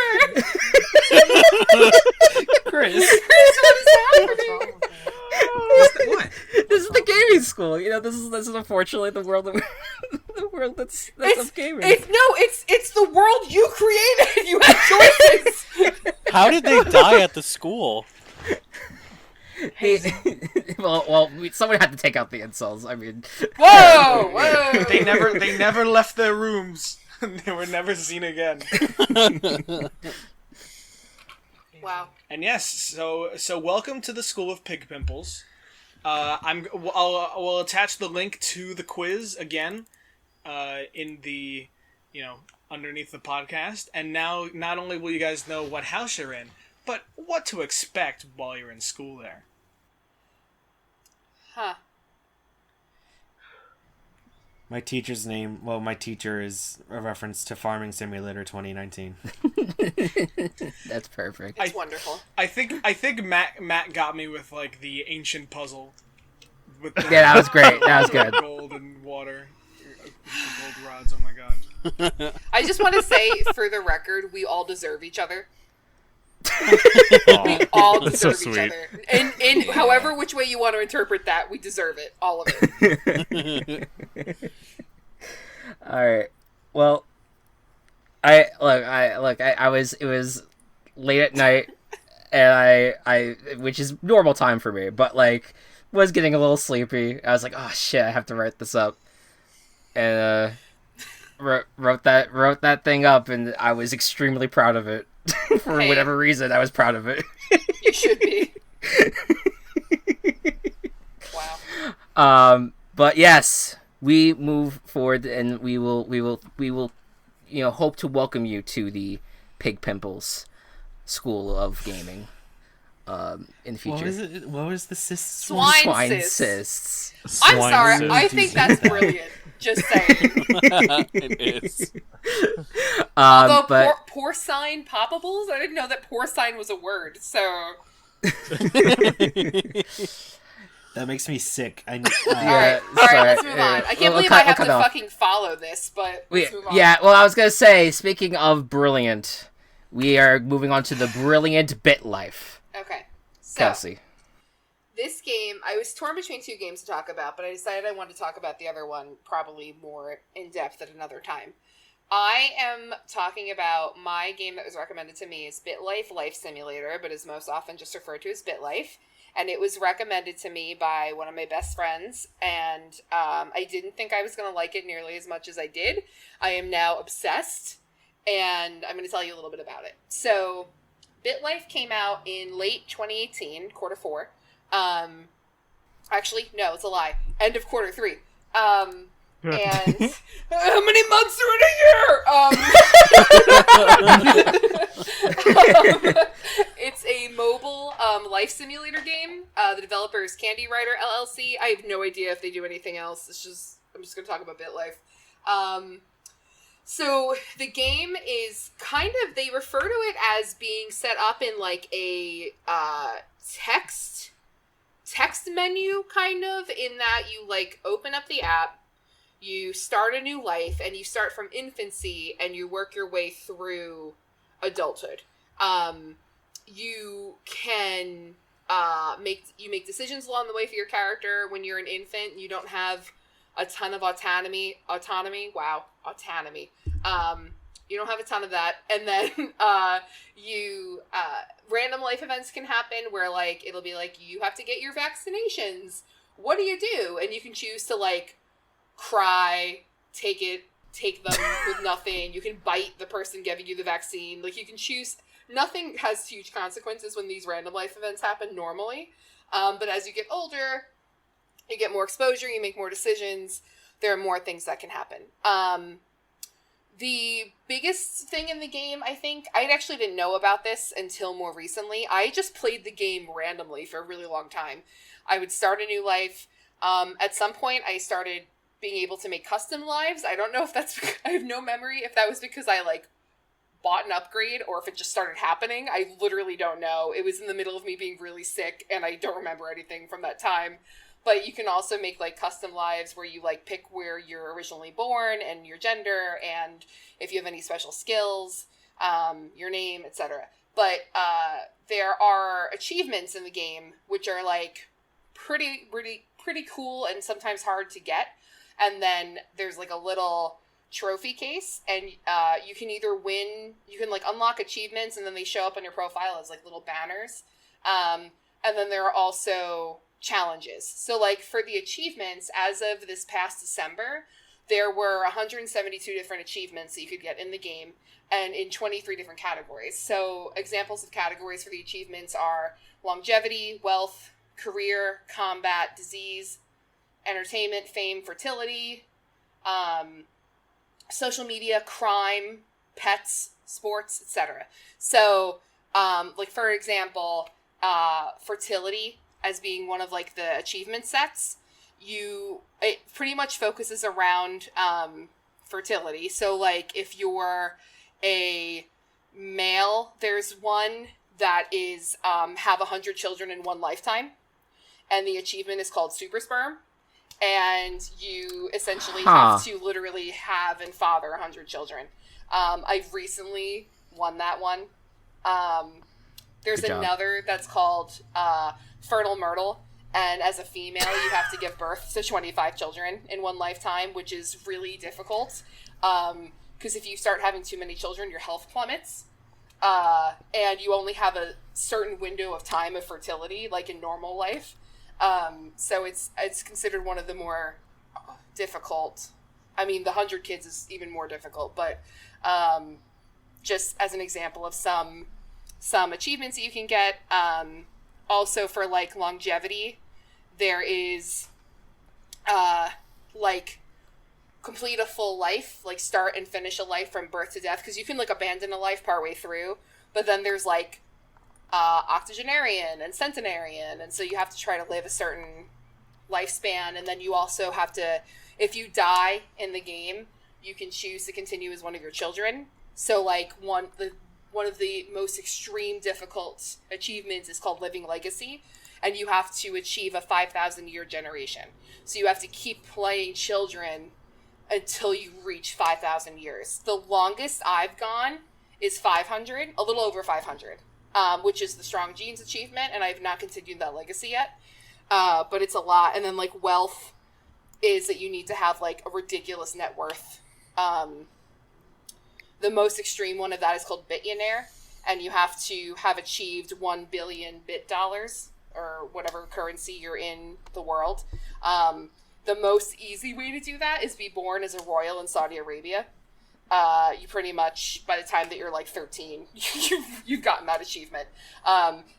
Chris. What is happening? what? This is the gaming school. You know, this is unfortunately the world that the world that's of gaming. It's the world you created. You had choices. How did they die at the school? Someone had to take out the incels. I mean, Whoa. They never left their rooms. They were never seen again. Wow. And yes, so welcome to the School of Pig Pimples. I'll attach the link to the quiz again, in the, underneath the podcast. And now, not only will you guys know what house you're in, but what to expect while you're in school there. Huh. My teacher's name, my teacher is a reference to Farming Simulator 2019. that's perfect. It's wonderful. I think Matt got me with like the ancient puzzle. With the, Yeah, that was great. That was good. Gold and water, gold rods. Oh my god. I just want to say, for the record, we all deserve each other. We all That's so deserve each sweet. other. And however which way you want to interpret that, we deserve it. All of it. All right. Well, it was late at night, and I which is normal time for me, but like was getting a little sleepy. I was like, oh shit, I have to write this up, and wrote that thing up, and I was extremely proud of it. For Hey. whatever reason, I was proud of it. You should be. Wow. But yes, we move forward, and we will, hope to welcome you to the Pig Pimples School of Gaming, in the future. What was it? What was the cysts? Swine cysts. cysts. I'm Swine sorry. cysts. I think that's brilliant. Just saying. It is. Although But porcine poppables, I didn't know that porcine was a word. So That makes me sick. All right, let's move on. I can't believe I have to fucking follow this, but let's move on. Yeah, well, I was gonna say, speaking of brilliant, we are moving on to the brilliant BitLife. Okay, so Kelsey. This game, I was torn between two games to talk about, but I decided I wanted to talk about the other one probably more in depth at another time. I am talking about my game that was recommended to me is BitLife Life Simulator, but is most often just referred to as BitLife. And it was recommended to me by one of my best friends, and I didn't think I was going to like it nearly as much as I did. I am now obsessed, and I'm going to tell you a little bit about it. So, BitLife came out in late 2018, quarter 4. Actually, no, it's a lie. End of quarter 3. And how many months are in a year? It's a mobile life simulator game. The developer is Candy Writer LLC. I have no idea if they do anything else. I'm just going to talk about BitLife. So the game is kind of, they refer to it as being set up in like a text menu, kind of, in that you like open up the app, you start a new life, and you start from infancy and you work your way through adulthood. You can make decisions along the way for your character. When you're an infant, you don't have a ton of autonomy. You don't have a ton of that. And then random life events can happen where like it'll be like you have to get your vaccinations. What do you do? And you can choose to like cry, take them with nothing. You can bite the person giving you the vaccine. Like you can choose. Nothing has huge consequences when these random life events happen normally. But as you get older, you get more exposure, you make more decisions. There are more things that can happen. The biggest thing in the game, I think, I actually didn't know about this until more recently. I just played the game randomly for a really long time. I would start a new life. At some point, I started being able to make custom lives. I don't know if that's, I have no memory if that was because I like bought an upgrade or if it just started happening. I literally don't know. It was in the middle of me being really sick and I don't remember anything from that time. But you can also make like custom lives where you like pick where you're originally born and your gender and if you have any special skills, your name, etc. But there are achievements in the game which are like pretty cool and sometimes hard to get. And then there's like a little trophy case, and you can either win, you can like unlock achievements and then they show up on your profile as like little banners. And then there are also challenges. So like for the achievements, as of this past December, there were 172 different achievements that you could get in the game and in 23 different categories. So examples of categories for the achievements are longevity, wealth, career, combat, disease, entertainment, fame, fertility, social media, crime, pets, sports, etc. So, like for example, fertility as being one of like the achievement sets, it pretty much focuses around fertility. So like if you're a male, there's one that is have 100 children in one lifetime, and the achievement is called super sperm. And you essentially have to literally have and father 100 children. I've recently won that one. There's another that's called Fertile Myrtle. And as a female, you have to give birth to 25 children in one lifetime, which is really difficult. Because if you start having too many children, your health plummets. And you only have a certain window of time of fertility, like in normal life. So it's considered one of the more difficult. I mean, the 100 kids is even more difficult, but just as an example of some achievements that you can get. Also for like longevity, there is like complete a full life, like start and finish a life from birth to death, because you can like abandon a life partway through, but then there's like octogenarian and centenarian, and so you have to try to live a certain lifespan. And then you also have to, if you die in the game, you can choose to continue as one of your children. So like one one of the most extreme difficult achievements is called Living Legacy, and you have to achieve a 5,000 year generation. So you have to keep playing children until you reach 5,000 years. The longest I've gone is 500, a little over 500, which is the Strong Genes achievement, and I have not continued that legacy yet. But it's a lot. And then, like, wealth is that you need to have, like, a ridiculous net worth. The most extreme one of that is called Bittionaire, and you have to have achieved 1 billion bit dollars, or whatever currency you're in the world. The most easy way to do that is be born as a royal in Saudi Arabia. You pretty much, by the time that you're like 13, you've gotten that achievement.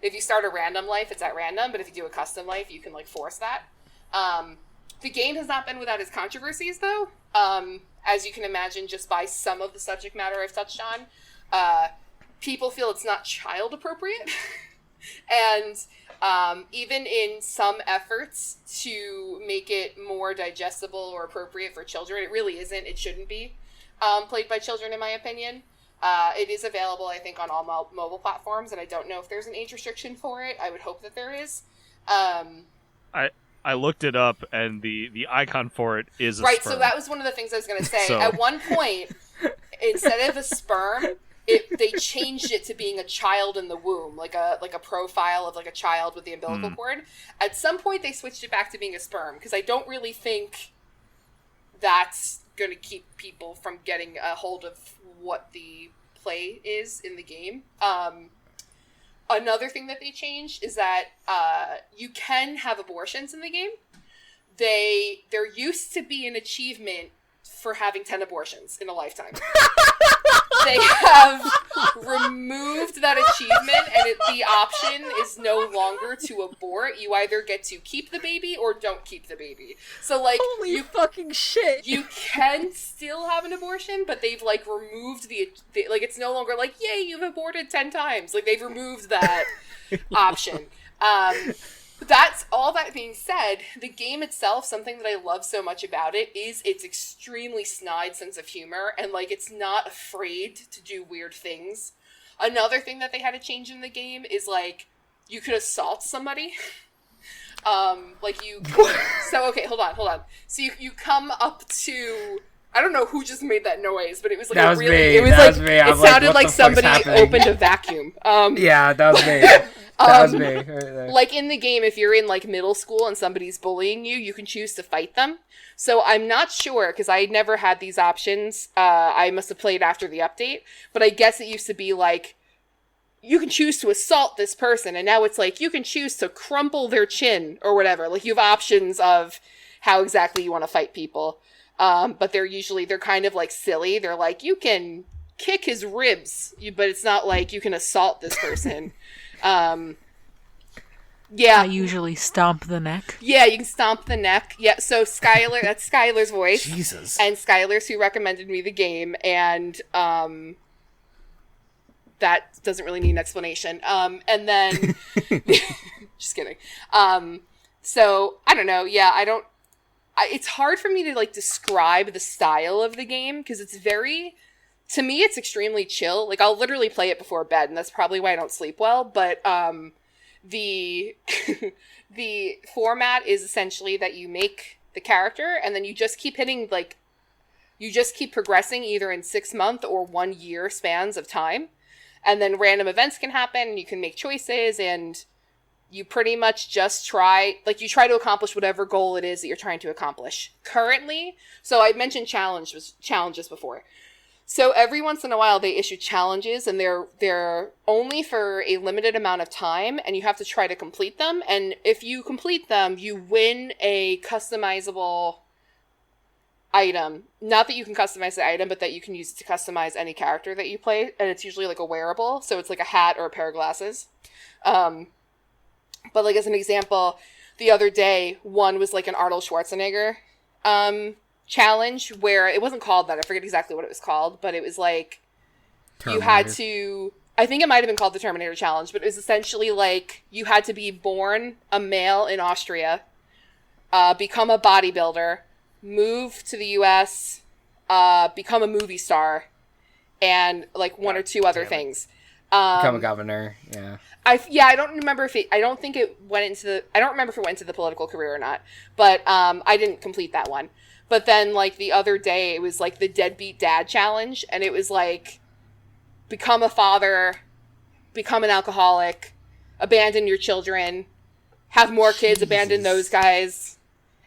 If you start a random life, it's at random, but if you do a custom life, you can like force that. The game has not been without its controversies, though. As you can imagine, just by some of the subject matter I've touched on, people feel it's not child appropriate. And even in some efforts to make it more digestible or appropriate for children, it really isn't. It shouldn't be played by children, in my opinion. It is available, I think, on all mobile platforms, and I don't know if there's an age restriction for it. I would hope that there is. I looked it up, and the icon for it is a right, sperm. so that was one of the things I was going to say. So. At one point, instead of a sperm, they changed it to being a child in the womb, like a profile of like a child with the umbilical cord. At some point, they switched it back to being a sperm, because I don't really think that's going to keep people from getting a hold of what the play is in the game. Another thing that they changed is that you can have abortions in the game. There used to be an achievement for having 10 abortions in a lifetime. They have removed that achievement, and the option is no longer to abort. You either get to keep the baby or don't keep the baby. So, like, Holy fucking shit! You can still have an abortion, but they've, like, removed the like, it's no longer like, yay, you've aborted 10 times. Like, they've removed that option. That's all. That being said, the game itself, something that I love so much about it is its extremely snide sense of humor, and like it's not afraid to do weird things. Another thing that they had to change in the game is like you could assault somebody. Like you could, so okay, hold on. So you come up to, I don't know who just made that noise, but it was like that was really me. It was that like was me. it sounded like somebody opened a vacuum. Yeah, that was me. That was me. Right there. Like in the game, if you're in like middle school and somebody's bullying you, you can choose to fight them. So I'm not sure, because I never had these options. I must have played after the update, but I guess it used to be like you can choose to assault this person, and now it's like you can choose to crumple their chin or whatever. Like you have options of how exactly you want to fight people. But they're kind of like silly. They're like, you can kick his ribs, but it's not like you can assault this person. Yeah. I usually stomp the neck. Yeah, you can stomp the neck. Yeah, so Skylar, that's Skylar's voice. Jesus. And Skylar's who recommended me the game, and that doesn't really need an explanation. And then just kidding. So I don't know. Yeah, it's hard for me to like describe the style of the game, because it's to me it's extremely chill. Like I'll literally play it before bed, and that's probably why I don't sleep well, but the the format is essentially that you make the character, and then you just keep hitting, like, you just keep progressing either in 6-month or 1 year spans of time, and then random events can happen, and you can make choices, and you pretty much just try to accomplish whatever goal it is that you're trying to accomplish. Currently, so I mentioned challenges before. So every once in a while they issue challenges, and they're only for a limited amount of time, and you have to try to complete them. And if you complete them, you win a customizable item. Not that you can customize the item, but that you can use it to customize any character that you play. And it's usually like a wearable, so it's like a hat or a pair of glasses. But like as an example, the other day, one was like an Arnold Schwarzenegger challenge, where it wasn't called that. I forget exactly what it was called, but it was like Terminator. You had to, I think it might have been called the Terminator Challenge, but it was essentially like you had to be born a male in Austria, become a bodybuilder, move to the US, become a movie star, and like one or two other things. Become a governor. Yeah. I don't remember if it. I don't think it went into the. I don't remember if it went into the political career or not. But I didn't complete that one. But then like the other day, it was like the deadbeat dad challenge, and it was like, become a father, become an alcoholic, abandon your children, have more kids, abandon those guys,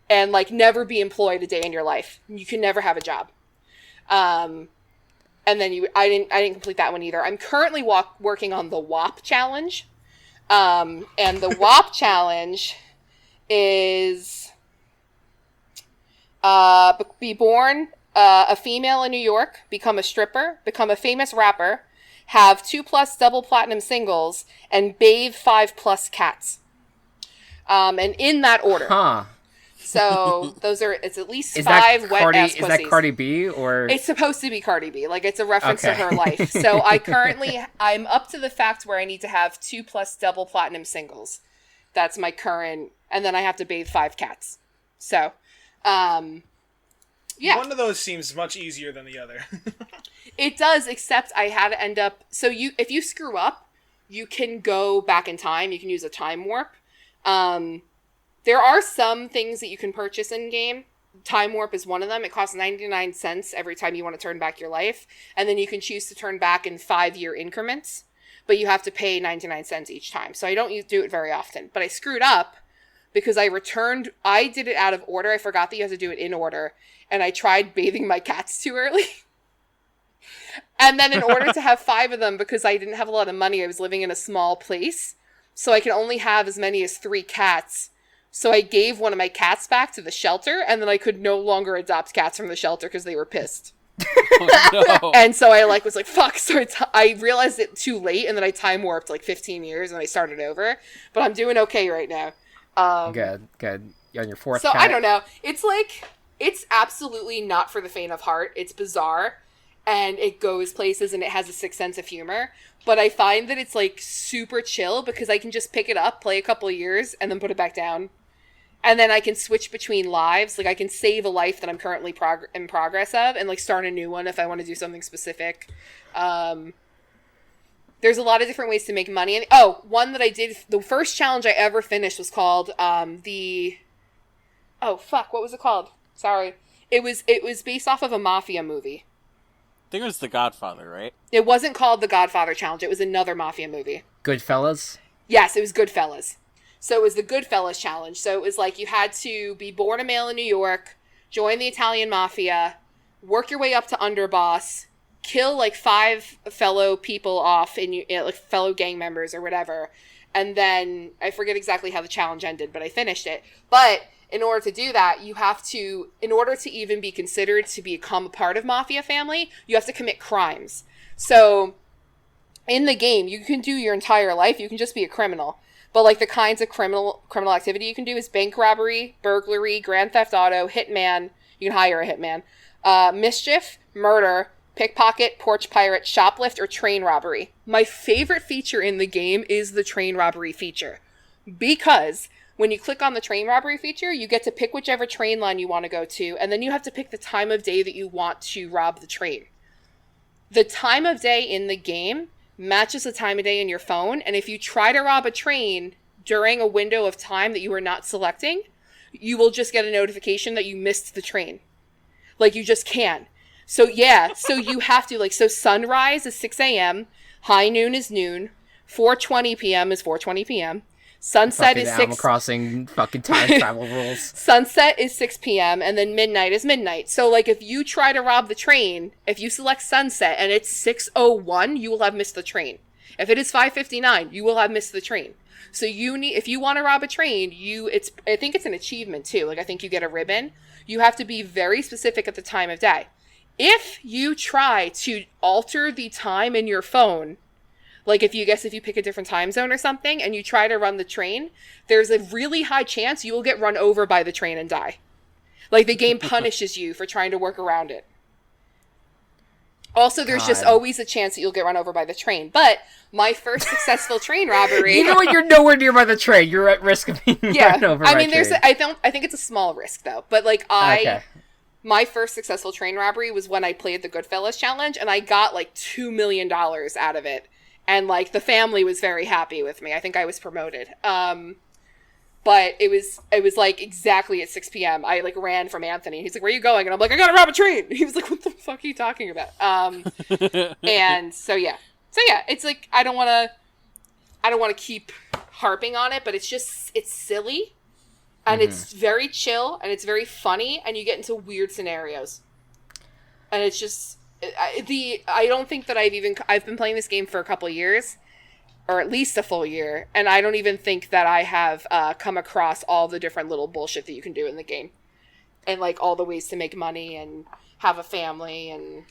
and like never be employed a day in your life. You can never have a job. And then I didn't complete that one either. I'm currently working on the WAP challenge. And the WAP challenge is be born a female in New York, become a stripper, become a famous rapper, have 2+ double platinum singles, and bathe 5+ cats. And in that order. Huh. So it's at least 5 wet ass pussies. Is that Cardi B or? It's supposed to be Cardi B. Like it's a reference to her life. So I'm up to the fact where I need to have 2+ double platinum singles. That's my current, and then I have to bathe 5 cats. So, yeah. One of those seems much easier than the other. It does, except I had to end up. So if you screw up, you can go back in time. You can use a time warp. There are some things that you can purchase in game. Time warp is one of them. It costs 99 cents every time you want to turn back your life. And then you can choose to turn back in 5-year increments. But you have to pay 99 cents each time. So I don't do it very often. But I screwed up because I did it out of order. I forgot that you have to do it in order. And I tried bathing my cats too early. And then in order to have 5 of them, because I didn't have a lot of money, I was living in a small place. So I can only have as many as 3 cats. So I gave one of my cats back to the shelter, and then I could no longer adopt cats from the shelter because they were pissed. Oh, no. And so I was like, fuck. So I realized it too late, and then I time warped like 15 years, and I started over. But I'm doing okay right now. Good. You're on your 4th So cat. I don't know. It's absolutely not for the faint of heart. It's bizarre, and it goes places, and it has a sick sense of humor. But I find that it's like super chill because I can just pick it up, play a couple of years, and then put it back down. And then I can switch between lives. Like I can save a life that I'm currently in progress of and like start a new one if I want to do something specific. There's a lot of different ways to make money. And one that I did, the first challenge I ever finished was called what was it called? Sorry. It was based off of a mafia movie. I think it was The Godfather, right? It wasn't called the Godfather Challenge. It was another mafia movie. Goodfellas? Yes, it was Goodfellas. So it was the Goodfellas Challenge. So it was like you had to be born a male in New York, join the Italian mafia, work your way up to underboss, kill like 5 fellow people off like fellow gang members or whatever. And then I forget exactly how the challenge ended, but I finished it. But in order to do that, in order to even be considered to become a part of mafia family, you have to commit crimes. So in the game, you can do your entire life. You can just be a criminal. But like the kinds of criminal activity you can do is bank robbery, burglary, grand theft auto, hitman. You can hire a hitman. Mischief, murder, pickpocket, porch pirate, shoplift, or train robbery. My favorite feature in the game is the train robbery feature. Because when you click on the train robbery feature, you get to pick whichever train line you want to go to, and then you have to pick the time of day that you want to rob the train. The time of day in the game matches the time of day in your phone, and if you try to rob a train during a window of time that you are not selecting, you will just get a notification that you missed the train. Like, you just can. So, yeah, so you have to, so sunrise is 6 a.m., high noon is noon, 4:20 p.m. is 4:20 p.m., sunset fucking is Animal 6... Crossing fucking time travel rules. Sunset is 6 p.m. and then midnight is midnight. So, if you try to rob the train, if you select sunset and it's 6:01, you will have missed the train. If it is 5:59, you will have missed the train. So if you want to rob a train, I think it's an achievement too. I think you get a ribbon. You have to be very specific at the time of day. If you try to alter the time in your phone, if you pick a different time zone or something and you try to run the train, there's a really high chance you will get run over by the train and die. The game punishes you for trying to work around it. Also, there's just always a chance that you'll get run over by the train. But my first successful train robbery... You know what? You're nowhere near by the train. You're at risk of being run over by a train. I think it's a small risk, though. But, Okay. My first successful train robbery was when I played the Goodfellas Challenge, and I got, $2 million out of it. and like the family was very happy with me. I think I was promoted. But it was like exactly at 6 p.m. I like ran from Anthony. He's like, "Where are you going?" And I'm like, "I gotta rob a train." He was like, "What the fuck are you talking about?" And so yeah, it's like I don't want to keep harping on it, but it's silly, and it's very chill, and it's very funny, and you get into weird scenarios, and it's just I don't think that I've been playing this game for a couple of years, or at least a full year, and I don't even think that I have come across all the different little bullshit that you can do in the game, and like all the ways to make money and have a family, and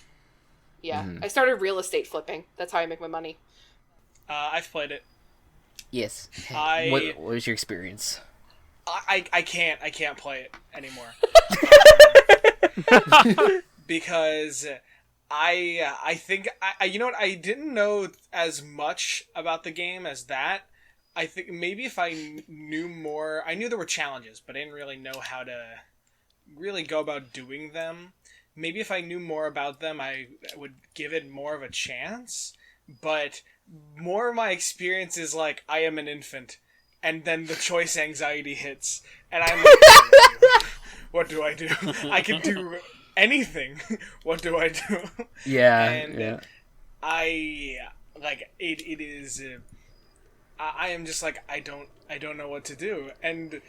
I started real estate flipping. That's how I make my money. I've played it. Yes. What was your experience? I can't play it anymore. Because I think you know what, I didn't know as much about the game as that. I think maybe if I knew more, I knew there were challenges, but I didn't really know how to really go about doing them. Maybe if I knew more about them, I would give it more of a chance. But more of my experience is like, I am an infant, and then the choice anxiety hits, and I'm like, what do I do? I can do anything. What do I do? Yeah, and I like it is I am just like, I don't know what to do, and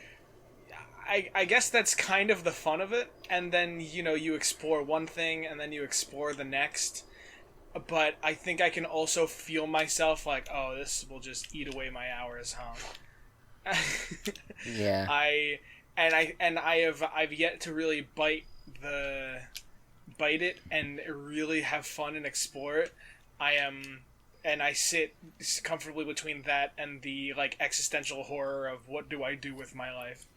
I guess that's kind of the fun of it. And then, you know, you explore one thing and then you explore the next, but I think I can also feel myself like, oh, this will just eat away my hours, huh? Yeah. I've yet to really bite it and really have fun and explore it. I sit comfortably between that and the like existential horror of what do I do with my life.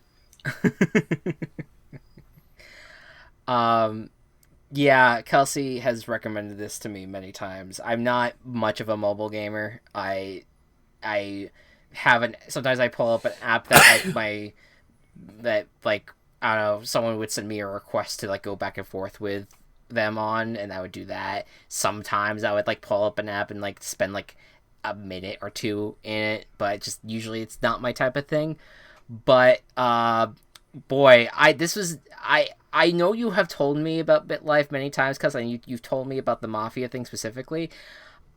Yeah, Kelsey has recommended this to me many times. I'm not much of a mobile gamer. I haven't. Sometimes I pull up an app that I don't know, someone would send me a request to like go back and forth with them on, and I would do that. Sometimes I would like pull up an app and like spend like a minute or two in it, but just usually it's not my type of thing. But boy, I know you have told me about BitLife many times, because you've told me about the Mafia thing specifically.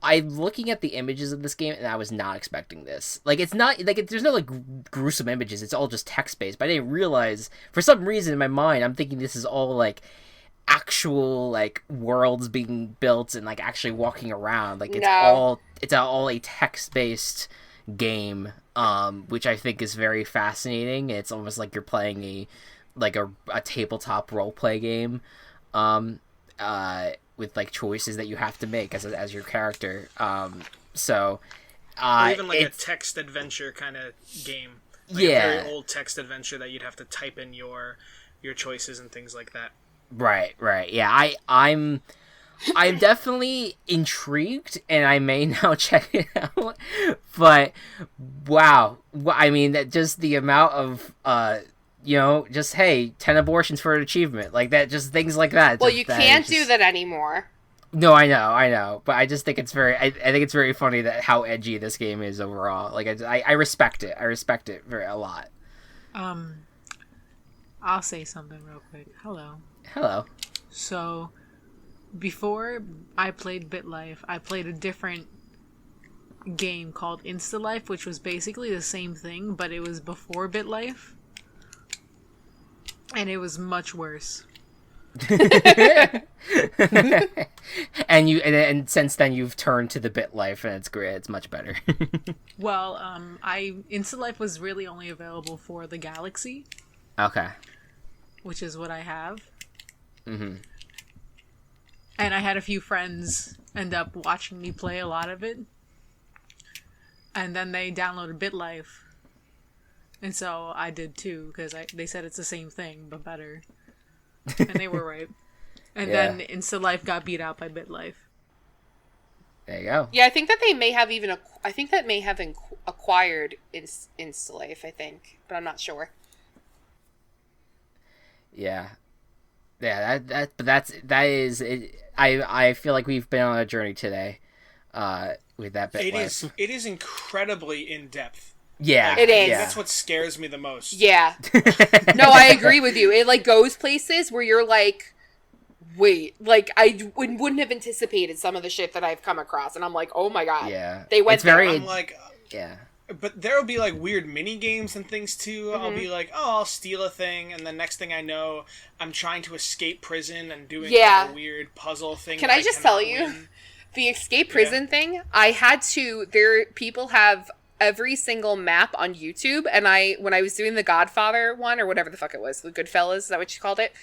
I'm looking at the images of this game, and I was not expecting this. Like, it's not like there's no like gruesome images. It's all just text based. But I didn't realize, for some reason in my mind, I'm thinking this is all like actual like worlds being built and like actually walking around. Like it's all a text based game, which I think is very fascinating. It's almost like you're playing a tabletop role play game, with like choices that you have to make as your character. Or even like a text adventure kind of game. Like a very old text adventure that you'd have to type in your choices and things like that. Right. Yeah, I'm definitely intrigued, and I may now check it out. But wow, I mean, that just the amount of just, hey, 10 abortions for an achievement, like that, just things like that. Well, you can't do that anymore. No, I know, but I just think it's very, I think it's very funny that how edgy this game is overall. Like, I respect it. I respect it a lot. I'll say something real quick. Hello. So, before I played BitLife, I played a different game called InstaLife, which was basically the same thing, but it was before BitLife. And it was much worse. and since then you've turned to the BitLife, and it's great. It's much better. Well, InstaLife was really only available for the Galaxy. Okay. Which is what I have. Mm-hmm. And I had a few friends end up watching me play a lot of it. And then they downloaded BitLife. And so I did too, because they said it's the same thing, but better. And they were right. And then InstaLife got beat out by BitLife. There you go. Yeah, I think that they may have acquired InstaLife, I think, but I'm not sure. Yeah. Yeah, that is it. I feel like we've been on a journey today. with that bit. It is incredibly in depth. Yeah, it is. Yeah. That's what scares me the most. Yeah. No, I agree with you. It like goes places where you're like, wait, like I wouldn't have anticipated some of the shit that I've come across, and I'm like, oh my god, Yeah, they went it's very. there. I'm like, yeah. But there will be like weird mini games and things too. I'll be like, oh, I'll steal a thing, and the next thing I know, I'm trying to escape prison and doing like, a weird puzzle thing. Can I just tell you, the escape prison thing? I had to. People have every single map on YouTube, and when I was doing the Godfather one or whatever the fuck it was, the Goodfellas, is that what you called it?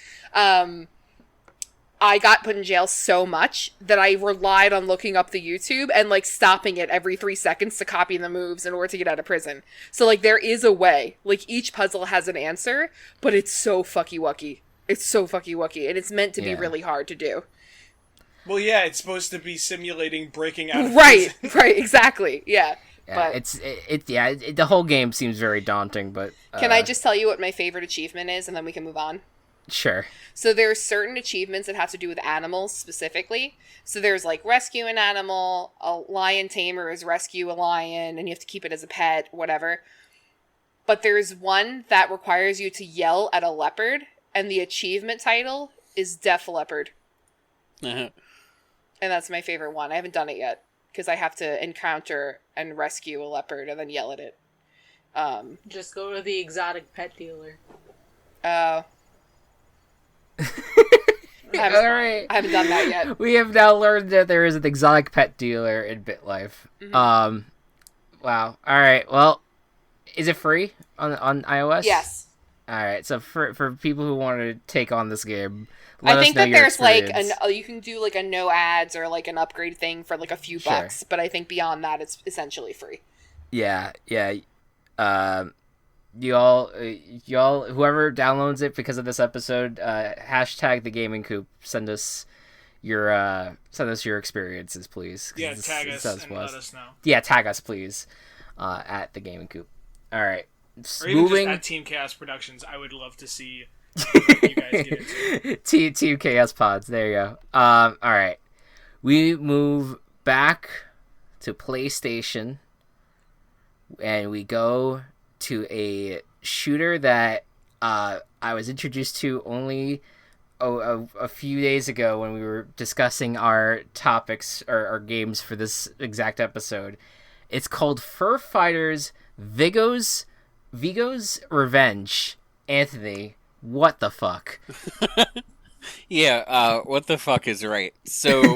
I got put in jail so much that I relied on looking up the YouTube and like stopping it every 3 seconds to copy the moves in order to get out of prison. So like there is a way. Like each puzzle has an answer, but it's so fucky wucky. It's so fucky wucky, and it's meant to be really hard to do. Well, yeah, it's supposed to be simulating breaking out of prison. Right, exactly. Yeah. Yeah, but the whole game seems very daunting, but can I just tell you what my favorite achievement is, and then we can move on? Sure. So there are certain achievements that have to do with animals specifically. So there's like rescue an animal, a lion tamer is rescue a lion, and you have to keep it as a pet, whatever. But there's one that requires you to yell at a leopard, and the achievement title is Deaf Leopard. And that's my favorite one. I haven't done it yet, because I have to encounter and rescue a leopard and then yell at it. Just go to the exotic pet dealer. I haven't done that yet. We have now learned that there is an exotic pet dealer in BitLife. Mm-hmm. Wow. All right. Well, is it free on iOS? Yes. All right. So for people who want to take on this game, I think that there's like experience. you can do like a no ads or like an upgrade thing for like a few bucks, but I think beyond that it's essentially free. Yeah. Y'all, whoever downloads it because of this episode, hashtag the Gaming Coop. Send us your experiences, please. Yeah, tag us and let us know. Yeah, tag us, please, at the Gaming Coop. All right, or even just at Team Chaos Productions. I would love to see you guys get into. Team Chaos Pods. There you go. All right, we move back to PlayStation, and we go to a shooter that I was introduced to only a few days ago when we were discussing our topics or our games for this exact episode. It's called Fur Fighters Viggo's Revenge. Anthony, what the fuck? Yeah, what the fuck is right. So,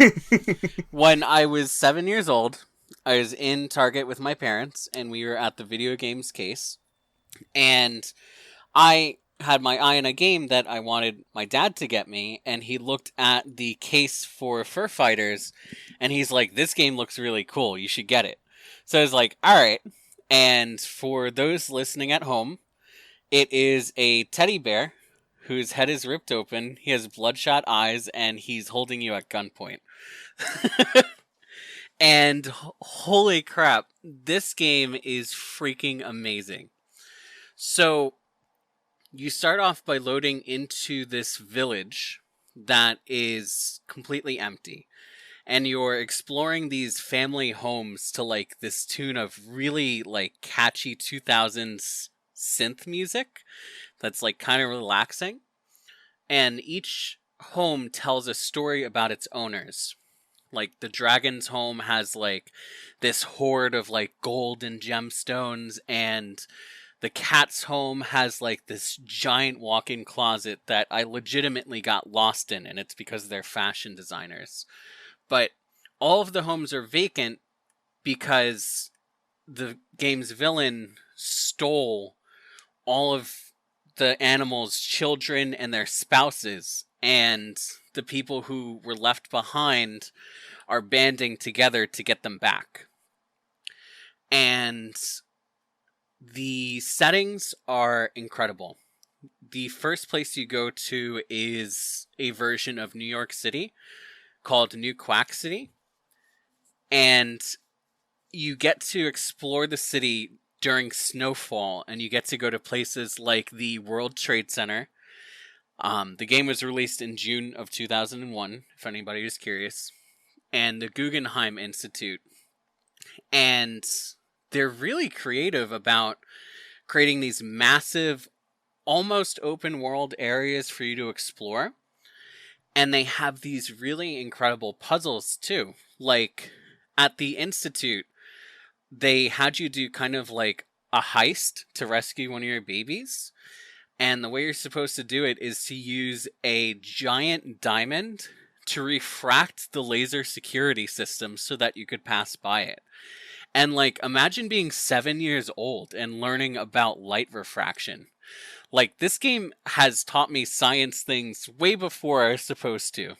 when I was 7 years old, I was in Target with my parents, and we were at the video games case, and I had my eye on a game that I wanted my dad to get me, and he looked at the case for Fur Fighters, and he's like, this game looks really cool, you should get it. So I was like, alright. And for those listening at home, it is a teddy bear whose head is ripped open, he has bloodshot eyes, and he's holding you at gunpoint. And holy crap, this game is freaking amazing. So, you start off by loading into this village that is completely empty. And you're exploring these family homes to like this tune of really like catchy 2000s synth music that's like kind of relaxing. And each home tells a story about its owners. Like, the dragon's home has, like, this hoard of, like, gold and gemstones, and the cat's home has, like, this giant walk-in closet that I legitimately got lost in, and it's because they're fashion designers. But all of the homes are vacant because the game's villain stole all of the animals' children and their spouses, and the people who were left behind are banding together to get them back. And the settings are incredible. The first place you go to is a version of New York City called New Quack City. And you get to explore the city during snowfall, and you get to go to places like the World Trade Center. The game was released in June of 2001, if anybody is curious. and the Guggenheim Institute. And they're really creative about creating these massive, almost open world areas for you to explore. And they have these really incredible puzzles too. Like at the Institute, they had you do kind of like a heist to rescue one of your babies. And the way you're supposed to do it is to use a giant diamond to refract the laser security system so that you could pass by it. And like, imagine being 7 years old and learning about light refraction. Like, this game has taught me science things way before I was supposed to.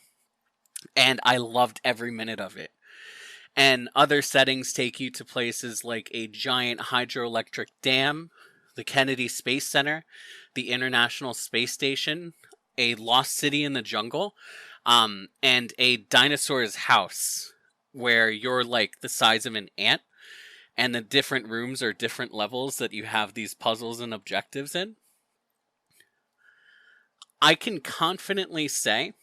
And I loved every minute of it. And other settings take you to places like a giant hydroelectric dam, the Kennedy Space Center, the International Space Station, a lost city in the jungle, and a dinosaur's house where you're like the size of an ant. And the different rooms are different levels that you have these puzzles and objectives in. I can confidently say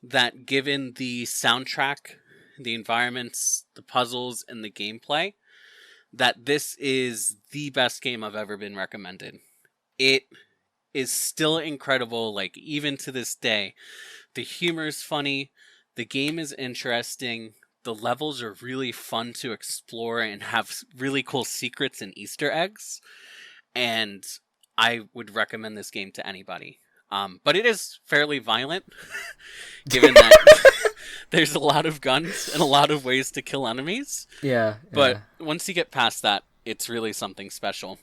that given the soundtrack, the environments, the puzzles, and the gameplay, that this is the best game I've ever been recommended. It is still incredible, like, even to this day. The humor is funny, the game is interesting, the levels are really fun to explore and have really cool secrets and Easter eggs, and I would recommend this game to anybody. But it is fairly violent, given that there's a lot of guns and a lot of ways to kill enemies. Yeah. But once you get past that, it's really something special.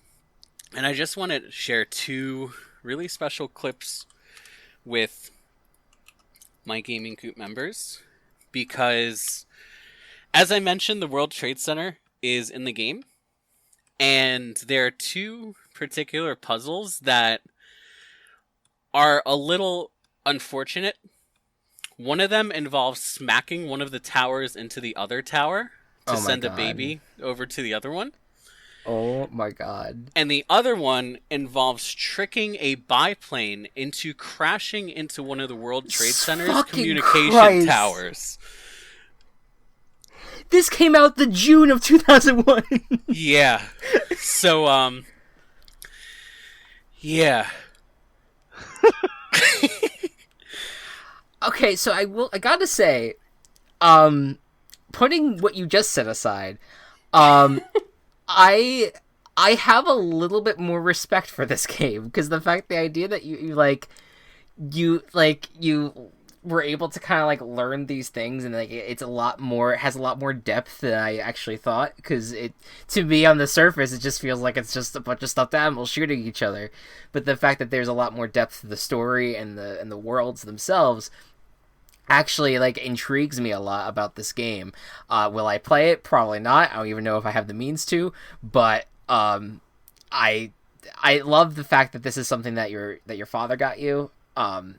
And I just want to share 2 really special clips with my Gaming Coop members, because as I mentioned, the World Trade Center is in the game, and there are 2 particular puzzles that are a little unfortunate. One of them involves smacking one of the towers into the other tower to send a baby over to the other one. Oh my god. And the other one involves tricking a biplane into crashing into one of the World Trade Center's Fucking communication Christ. towers. This came out the June of 2001. Yeah. So, yeah. Okay, so I gotta say, putting what you just said aside, I have a little bit more respect for this game, because the idea that you were able to kind of like learn these things, and like it has a lot more depth than I actually thought, because to me on the surface it just feels like it's just a bunch of stuffed animals shooting each other, but the fact that there's a lot more depth to the story and the worlds themselves actually like intrigues me a lot about this game. Will I play it? Probably not. I don't even know if I have the means to, but I love the fact that this is something that your father got you, and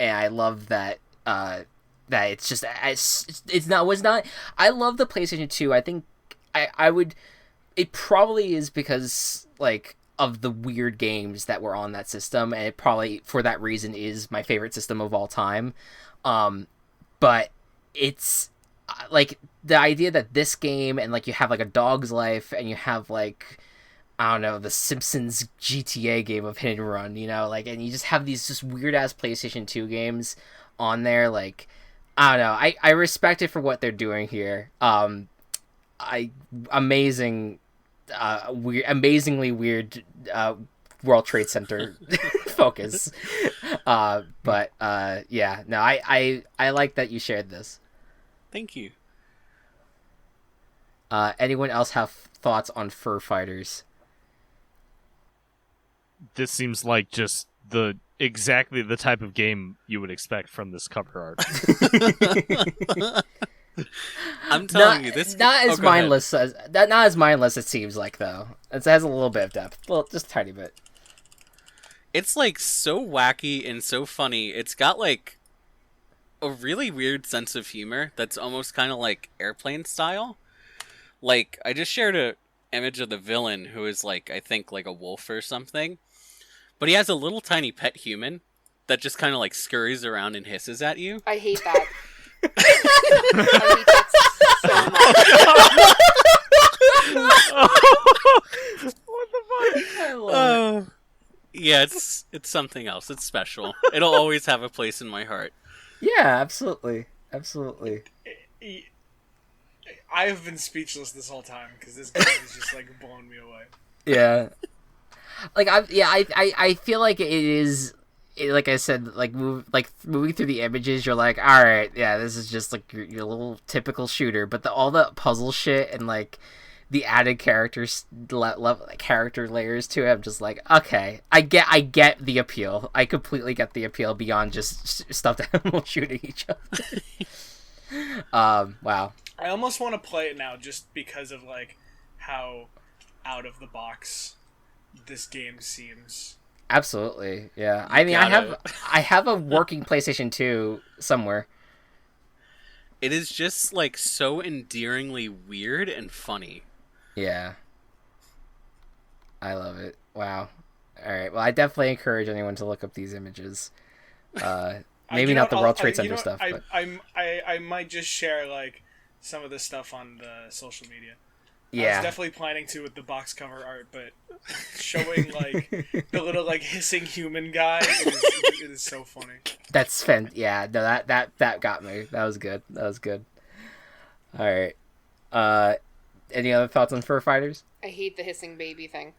I love that that it's just was not. I love the PlayStation 2. I think I would. It probably is because like of the weird games that were on that system, and it probably for that reason is my favorite system of all time. But it's like the idea that this game, and like you have like A Dog's Life, and you have like, I don't know, the Simpsons GTA game of Hit and Run, you know, like, and you just have these just weird ass PlayStation 2 games on there. Like, I don't know, I respect it for what they're doing here. Amazingly weird World Trade Center focus. But yeah, no, I like that you shared this. Thank you. Anyone else have thoughts on Fur Fighters? This seems like just exactly the type of game you would expect from this cover art. I'm telling you, this not as mindless as it seems like, though. It has a little bit of depth, well, just a tiny bit. It's like so wacky and so funny. It's got like a really weird sense of humor that's almost kind of like Airplane style. Like, I just shared a image of the villain who is like, I think like a wolf or something, but he has a little tiny pet human that just kind of like scurries around and hisses at you. I hate that. I hate that so much. What the fuck? I love it. Yeah, it's something else. It's special. It'll always have a place in my heart. Yeah, absolutely. Absolutely. I have been speechless this whole time because this game is just like blowing me away. Yeah. Like I feel like it is like I said, moving through the images, you're like, all right, yeah, this is just like your little typical shooter, but all the puzzle shit and like the added character layers to it, I'm just like, okay, I get the appeal. I completely get the appeal beyond just stuffed animals shooting each other. Wow. I almost want to play it now just because of like how out of the box this game seems. Absolutely, yeah. I mean, I have a working PlayStation 2 somewhere. It is just like so endearingly weird and funny. Yeah. I love it. Wow. All right. Well, I definitely encourage anyone to look up these images. Maybe not the World Trade Center stuff, but I might just share like some of this stuff on the social media. I was yeah. definitely planning to with the box cover art, but showing like the little like hissing human guy, it is so funny. That's yeah. No, that got me. That was good. All right. Any other thoughts on Fur Fighters? I hate the hissing baby thing.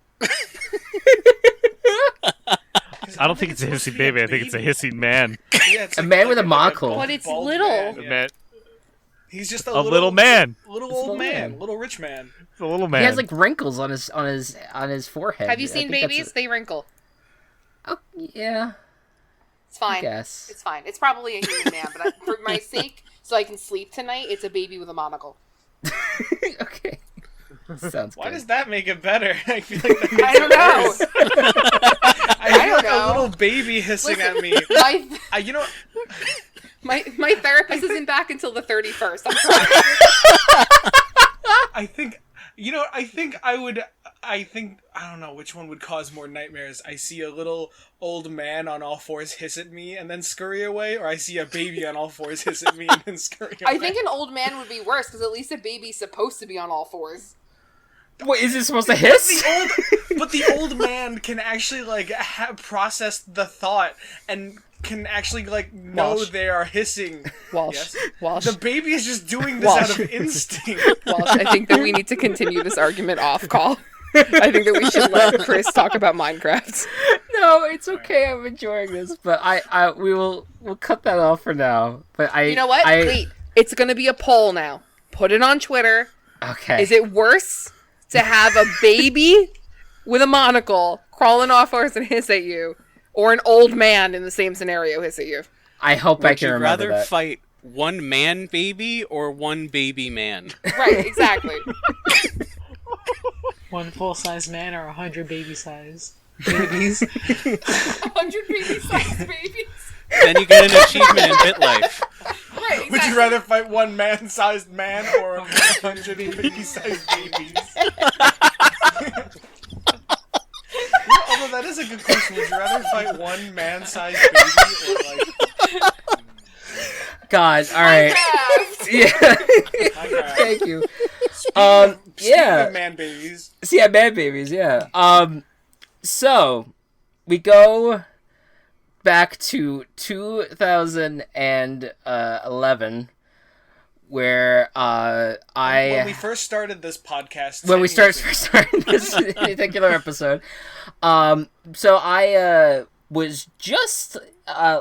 I don't think it's a hissing baby. I think it's a hissing man. Yeah, it's A man with a monocle. But it's bald little. man, A yeah. man- He's just a little man. little It's a old little man, man. little rich man. It's a little man. He has like wrinkles on his forehead. Have you I seen think that's babies? They wrinkle. Oh, yeah. It's fine. I guess. It's fine. It's probably a human man, but for my sake, so I can sleep tonight, it's a baby with a monocle. Okay. Sounds Why good. does that make it better? I feel like that makes I don't know. I feel don't like know. a little baby hissing Listen, at me. You know, my therapist isn't back until the 31st. I'm trying. I think I don't know which one would cause more nightmares. I see a little old man on all fours hiss at me and then scurry away, or I see a baby on all fours hiss at me and then scurry away. I think an old man would be worse, because at least a baby's supposed to be on all fours. Wait, is it supposed to hiss? But the old man can actually like process the thought and can actually like know Walsh. they are hissing. Walsh. Yes? Walsh. The baby is just doing this out of instinct. Walsh, I think that we need to continue this argument off call. I think that we should let Chris talk about Minecraft. No, it's okay. I'm enjoying this, but we'll cut that off for now. But You know what? Wait. It's going to be a poll now. Put it on Twitter. Okay. Is it worse to have a baby with a monocle crawling off ours and hiss at you, or an old man in the same scenario hiss at you? I hope I Would can you remember rather that. fight one man baby or one baby man? Right, exactly. One full-size man or 100 baby-size babies. 100 baby-sized babies. Then you get an achievement in BitLife. Right, exactly. Would you rather fight one man-sized man or 100 baby-sized babies? Although that is a good question. Would you rather fight one man-sized baby or like... God, all right. Minecraft. Yeah. Minecraft? Thank you. Speaking Yeah. of man babies, So yeah, man babies, yeah. So we go back to 2011, where when we first started this podcast, when we 10 years started this particular episode, so I was just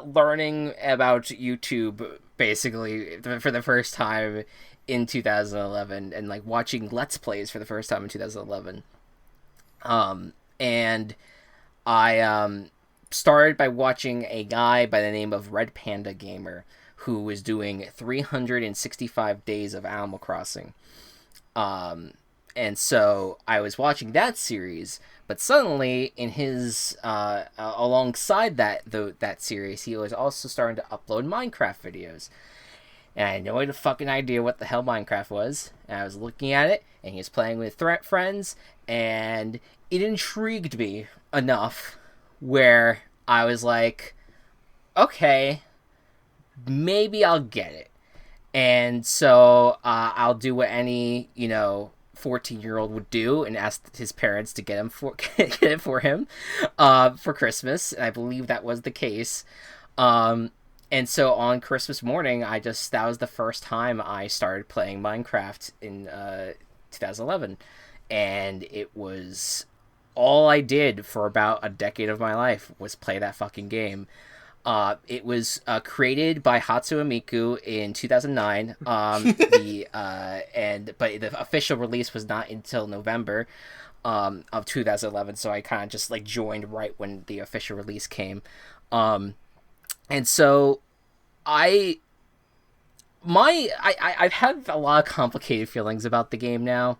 learning about YouTube basically for the first time in 2011, and like watching Let's Plays for the first time in 2011. And I started by watching a guy by the name of Red Panda Gamer, who was doing 365 days of Animal Crossing. And so I was watching that series, but suddenly in his alongside that series, he was also starting to upload Minecraft videos. And I had no fucking idea what the hell Minecraft was. And I was looking at it, and he was playing with friends, and it intrigued me enough where I was like, okay, maybe I'll get it. And so I'll do what any 14-year-old would do and ask his parents to get get it for him for Christmas. And I believe that was the case. And so on Christmas morning, that was the first time I started playing Minecraft in 2011. And it was all I did for about a decade of my life was play that fucking game. It was created by Hatsune Miku in 2009. But the official release was not until November of 2011. So I kind of just like joined right when the official release came. And so I've had a lot of complicated feelings about the game now.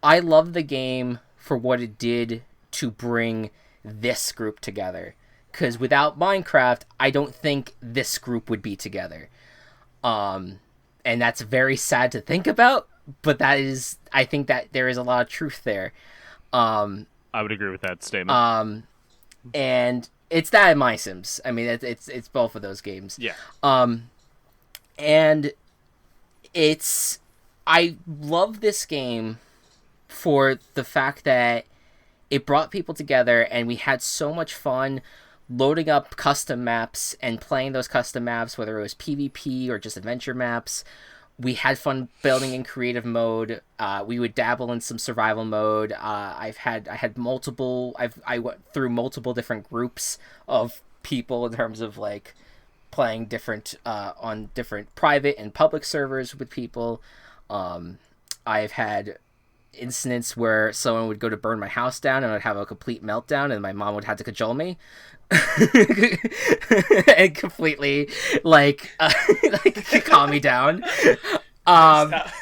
I love the game for what it did to bring this group together. Because without Minecraft, I don't think this group would be together. And that's very sad to think about, but I think that there is a lot of truth there. I would agree with that statement. And it's that and My Sims. I mean, it's both of those games. Yeah. And I love this game for the fact that it brought people together and we had so much fun loading up custom maps and playing those custom maps, whether it was PvP or just adventure maps. We had fun building in creative mode. We would dabble in some survival mode. I went through multiple different groups of people in terms of like playing different on different private and public servers with people. I've had incidents where someone would go to burn my house down and I'd have a complete meltdown and my mom would have to cajole me. And completely like calm me down. But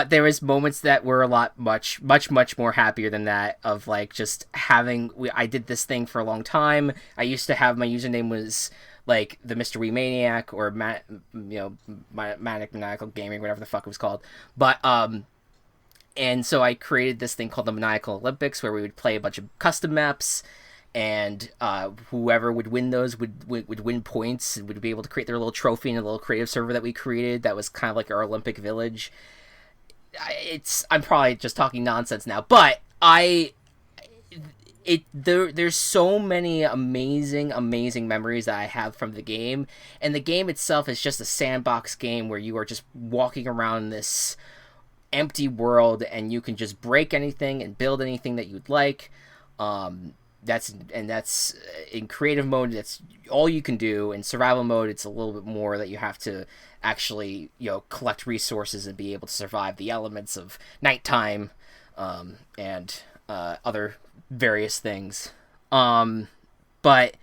there was moments that were much more happier than that, of like just I did this thing for a long time. I used to have my username was like the Mr. Wee Maniac or Maniacal Gaming, whatever the fuck it was called. But and so I created this thing called the Maniacal Olympics, where we would play a bunch of custom maps, and whoever would win those would win points and would be able to create their little trophy in a little creative server that we created that was kind of like our Olympic village. I'm probably just talking nonsense now, but there's so many amazing memories that I have from the game, and the game itself is just a sandbox game where you are just walking around this empty world and you can just break anything and build anything that you'd like. That's in creative mode, that's all you can do. In survival mode, it's a little bit more that you have to actually collect resources and be able to survive the elements of nighttime and other various things. But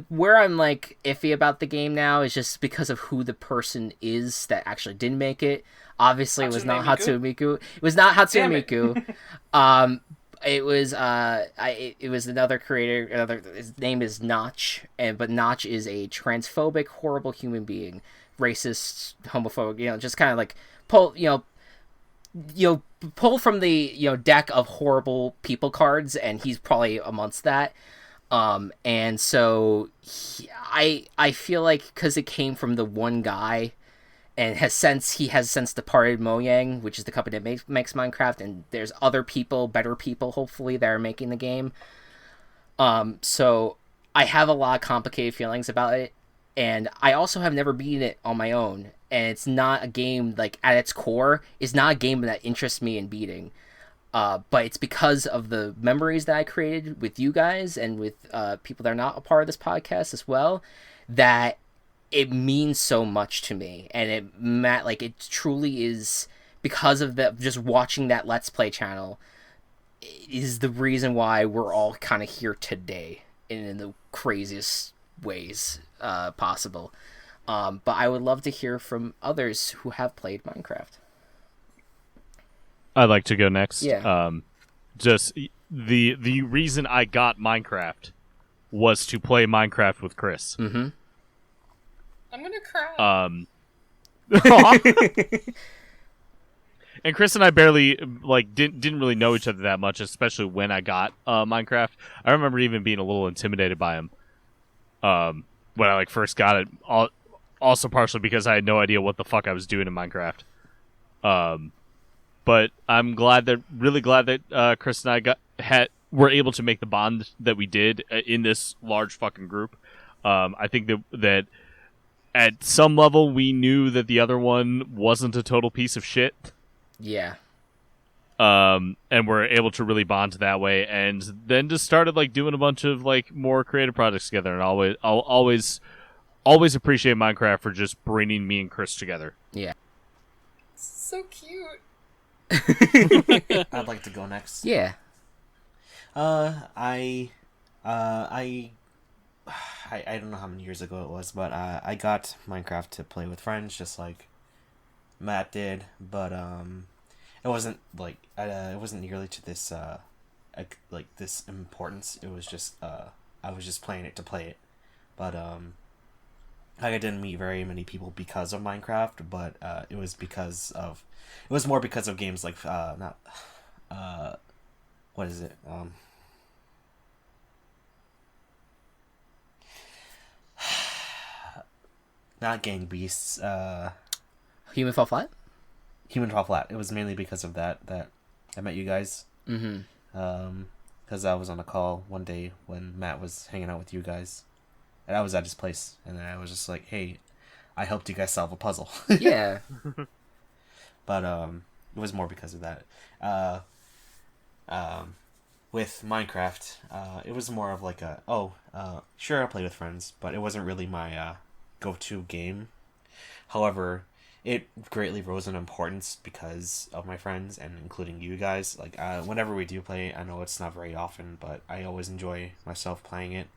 where I'm like iffy about the game now is just because of who the person is that actually did make it. Obviously, it was not Hatsune Miku. It was not Hatsune Miku. It was another creator. His name is Notch, but Notch is a transphobic, horrible human being, racist, homophobic. Just kind of like pull from the deck of horrible people cards, and he's probably amongst that. And so I feel like because it came from the one guy, and he has since departed Mojang, which is the company that makes Minecraft, and there's other people, better people, hopefully, that are making the game. So I have a lot of complicated feelings about it, and I also have never beaten it on my own, and it's not a game, like, at its core, it's not a game that interests me in beating. But it's because of the memories that I created with you guys and with people that are not a part of this podcast as well, that it means so much to me. And it truly is, because of just watching that Let's Play channel is the reason why we're all kind of here today in the craziest ways possible. But I would love to hear from others who have played Minecraft. I'd like to go next. Yeah. Just the reason I got Minecraft was to play Minecraft with Chris. Mm-hmm. I'm gonna cry. And Chris and I barely didn't really know each other that much, especially when I got Minecraft. I remember even being a little intimidated by him. when I like first got it. Also partially because I had no idea what the fuck I was doing in Minecraft. But I'm really glad that Chris and I were able to make the bond that we did in this large fucking group. I think that at some level we knew that the other one wasn't a total piece of shit. Yeah. And we're able to really bond that way, and then just started like doing a bunch of like more creative projects together. And I'll always appreciate Minecraft for just bringing me and Chris together. Yeah. So cute. I'd like to go next. Yeah. I don't know how many years ago it was, but I got Minecraft to play with friends, just like Matt did. But it wasn't like it wasn't nearly to this like this importance. It was just I was just playing it to play it. But I didn't meet very many people because of Minecraft, but it was more because of games like not what is it? Not Gang Beasts. Human Fall Flat? Human Fall Flat. It was mainly because of that I met you guys. Mm-hmm. Because I was on a call one day when Matt was hanging out with you guys. And I was at his place. And then I was just like, hey, I helped you guys solve a puzzle. Yeah. But it was more because of that. With Minecraft, it was more of like sure, I'll play with friends, but it wasn't really my go-to game. However, it greatly rose in importance because of my friends and including you guys. Like whenever we do play, I know it's not very often, but I always enjoy myself playing it,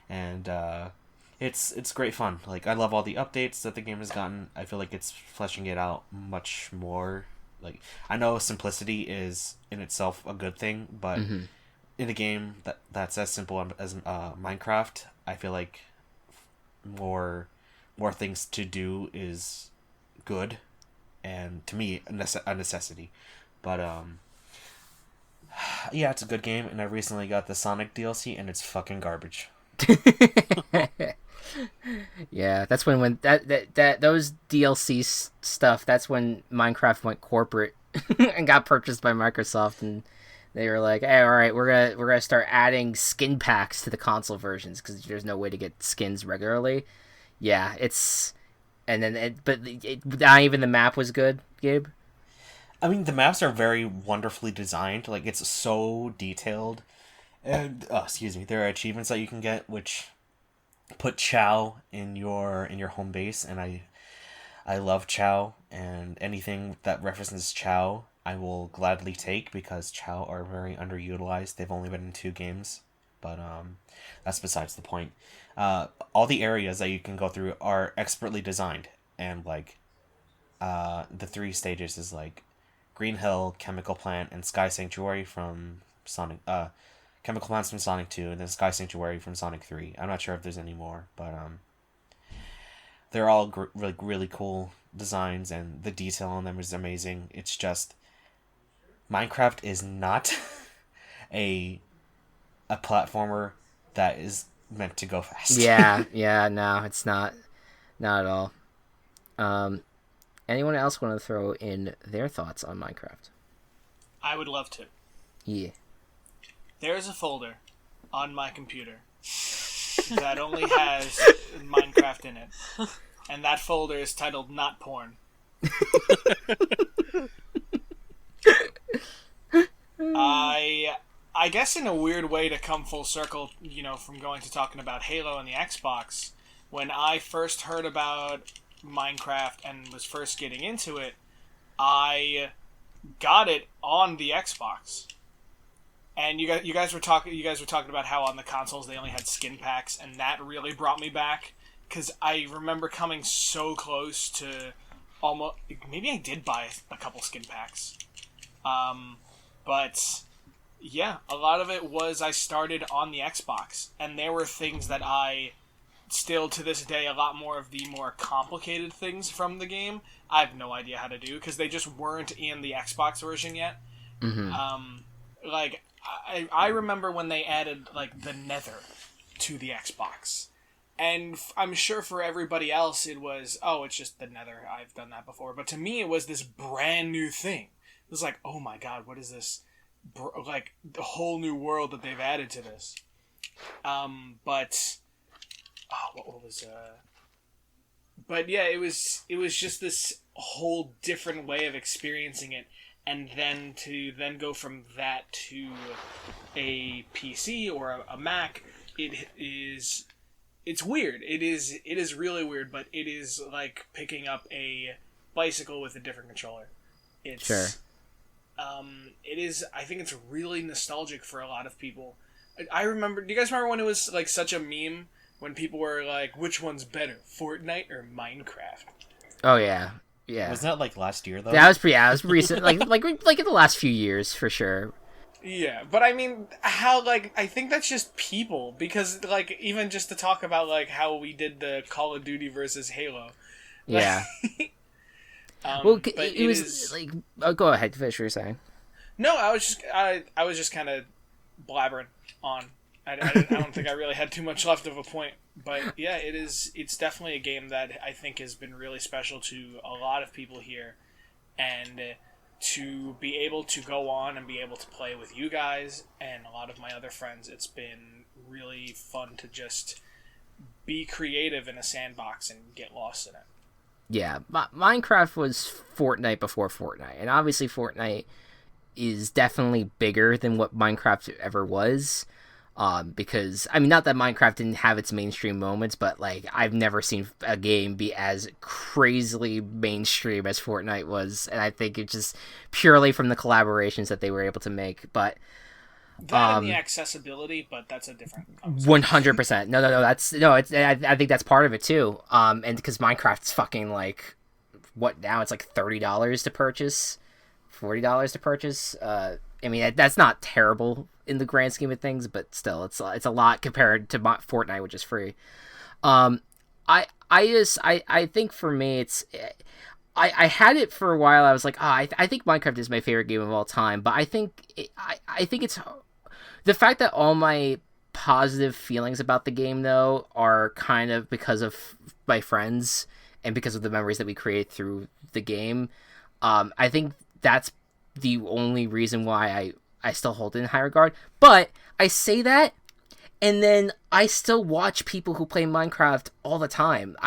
and it's great fun. Like I love all the updates that the game has gotten. I feel like it's fleshing it out much more. Like I know simplicity is in itself a good thing, but in a game that's as simple as Minecraft, I feel like more things to do is good, and to me a necessity. But yeah, it's a good game, and I recently got the Sonic DLC, and it's fucking garbage. Yeah, that's when that those DLC stuff. That's when Minecraft went corporate and got purchased by Microsoft, and they were like, "Hey, all right, we're gonna start adding skin packs to the console versions because there's no way to get skins regularly." Yeah, not even the map was good, Gabe. I mean, the maps are very wonderfully designed. Like it's so detailed, and excuse me, there are achievements that you can get which put Chow in your home base, and I love Chow, and anything that references Chow I will gladly take because Chow are very underutilized. They've only been in 2 games, but that's besides the point. All the areas that you can go through are expertly designed, and like the 3 stages is like Green Hill, Chemical Plant, and Sky Sanctuary from Sonic. Chemical Plant's from Sonic 2, and then Sky Sanctuary from Sonic 3. I'm not sure if there's any more, but they're all really cool designs, and the detail on them is amazing. It's just Minecraft is not a platformer that is meant to go fast. Yeah, no, it's not at all. Anyone else want to throw in their thoughts on Minecraft? I would love to. Yeah. There's a folder on my computer that only has Minecraft in it, and that folder is titled "Not Porn." I guess in a weird way to come full circle, from going to talking about Halo and the Xbox, when I first heard about Minecraft and was first getting into it, I got it on the Xbox. And you guys were talking about how on the consoles they only had skin packs, and that really brought me back because I remember coming so close to almost maybe I did buy a couple skin packs, but yeah, a lot of it was I started on the Xbox, and there were things that I still to this day, a lot more of the more complicated things from the game I have no idea how to do because they just weren't in the Xbox version yet. Like I remember when they added like the Nether to the Xbox, And I'm sure for everybody else it was, oh, it's just the Nether. I've done that before. But to me, it was this brand new thing. It was like, oh my god, what is this? Like, the whole new world that they've added to this. But what was But yeah, it was just this whole different way of experiencing it, and then to go from that to a PC or a Mac, it's weird. It is really weird, but it is like picking up a bicycle with a different controller. It's Sure. It is. I think it's really nostalgic for a lot of people. I remember. Do you guys remember when it was like such a meme when people were like, "Which one's better, Fortnite or Minecraft?" Oh yeah, yeah. Wasn't that like last year though? That was pretty. Yeah, it was recent. like in the last few years for sure. Yeah, but I mean, how, like, I think that's just people, because, like, even just to talk about, like, how we did the Call of Duty versus Halo. Yeah. Well, it was like. Oh, go ahead, finish what you're saying. No, I was just kind of blabbering on. I don't think I really had too much left of a point, but yeah, it's definitely a game that I think has been really special to a lot of people here, and to be able to go on and be able to play with you guys and a lot of my other friends, it's been really fun to just be creative in a sandbox and get lost in it. Yeah, Minecraft was Fortnite before Fortnite, and obviously Fortnite is definitely bigger than what Minecraft ever was. Because, I mean, not that Minecraft didn't have its mainstream moments, but, like, I've never seen a game be as crazily mainstream as Fortnite was, and I think it's just purely from the collaborations that they were able to make, but... That and the accessibility, but that's a different conversation. 100%. I think that's part of it, too. And because Minecraft's fucking, like, what now? It's like $30 to purchase? $40 to purchase? I mean, that's not terrible in the grand scheme of things, but still, it's a lot compared to Fortnite, which is free. I think for me, it's I had it for a while. I was like, I think Minecraft is my favorite game of all time, but I think it's the fact that all my positive feelings about the game though are kind of because of my friends and because of the memories that we create through the game. I think that's the only reason why I still hold it in high regard. But I say that, and then I still watch people who play Minecraft all the time.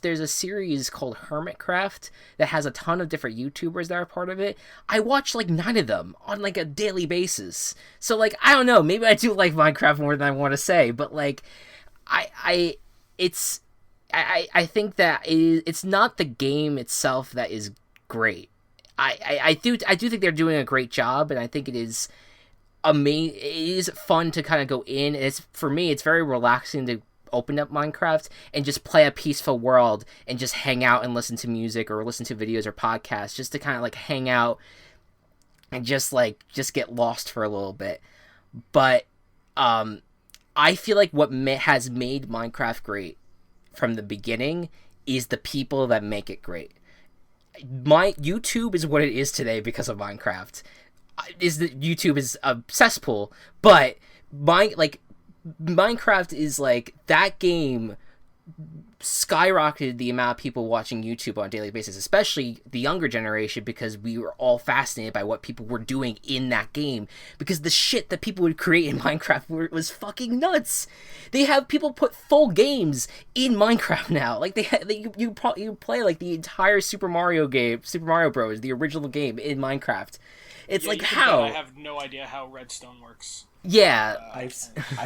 There's a series called Hermitcraft that has a ton of different YouTubers that are part of it. I watch like 9 of them on like a daily basis. So like, I don't know, maybe I do like Minecraft more than I want to say, but like, I think that it's not the game itself that is great. I do think they're doing a great job, and I think it is amazing. It is fun to kind of go in, and for me, it's very relaxing to open up Minecraft and just play a peaceful world and just hang out and listen to music or listen to videos or podcasts, just to kind of like hang out and just get lost for a little bit. But I feel like what has made Minecraft great from the beginning is the people that make it great. My YouTube is what it is today because of Minecraft. YouTube is a cesspool, but Minecraft is like, that game skyrocketed the amount of people watching YouTube on a daily basis, especially the younger generation, because we were all fascinated by what people were doing in that game, because the shit that people would create in Minecraft was fucking nuts. They have people put full games in Minecraft now. Like you play like the entire Super Mario Bros, the original game, in Minecraft. It's like, how? I have no idea how redstone works. Yeah, I've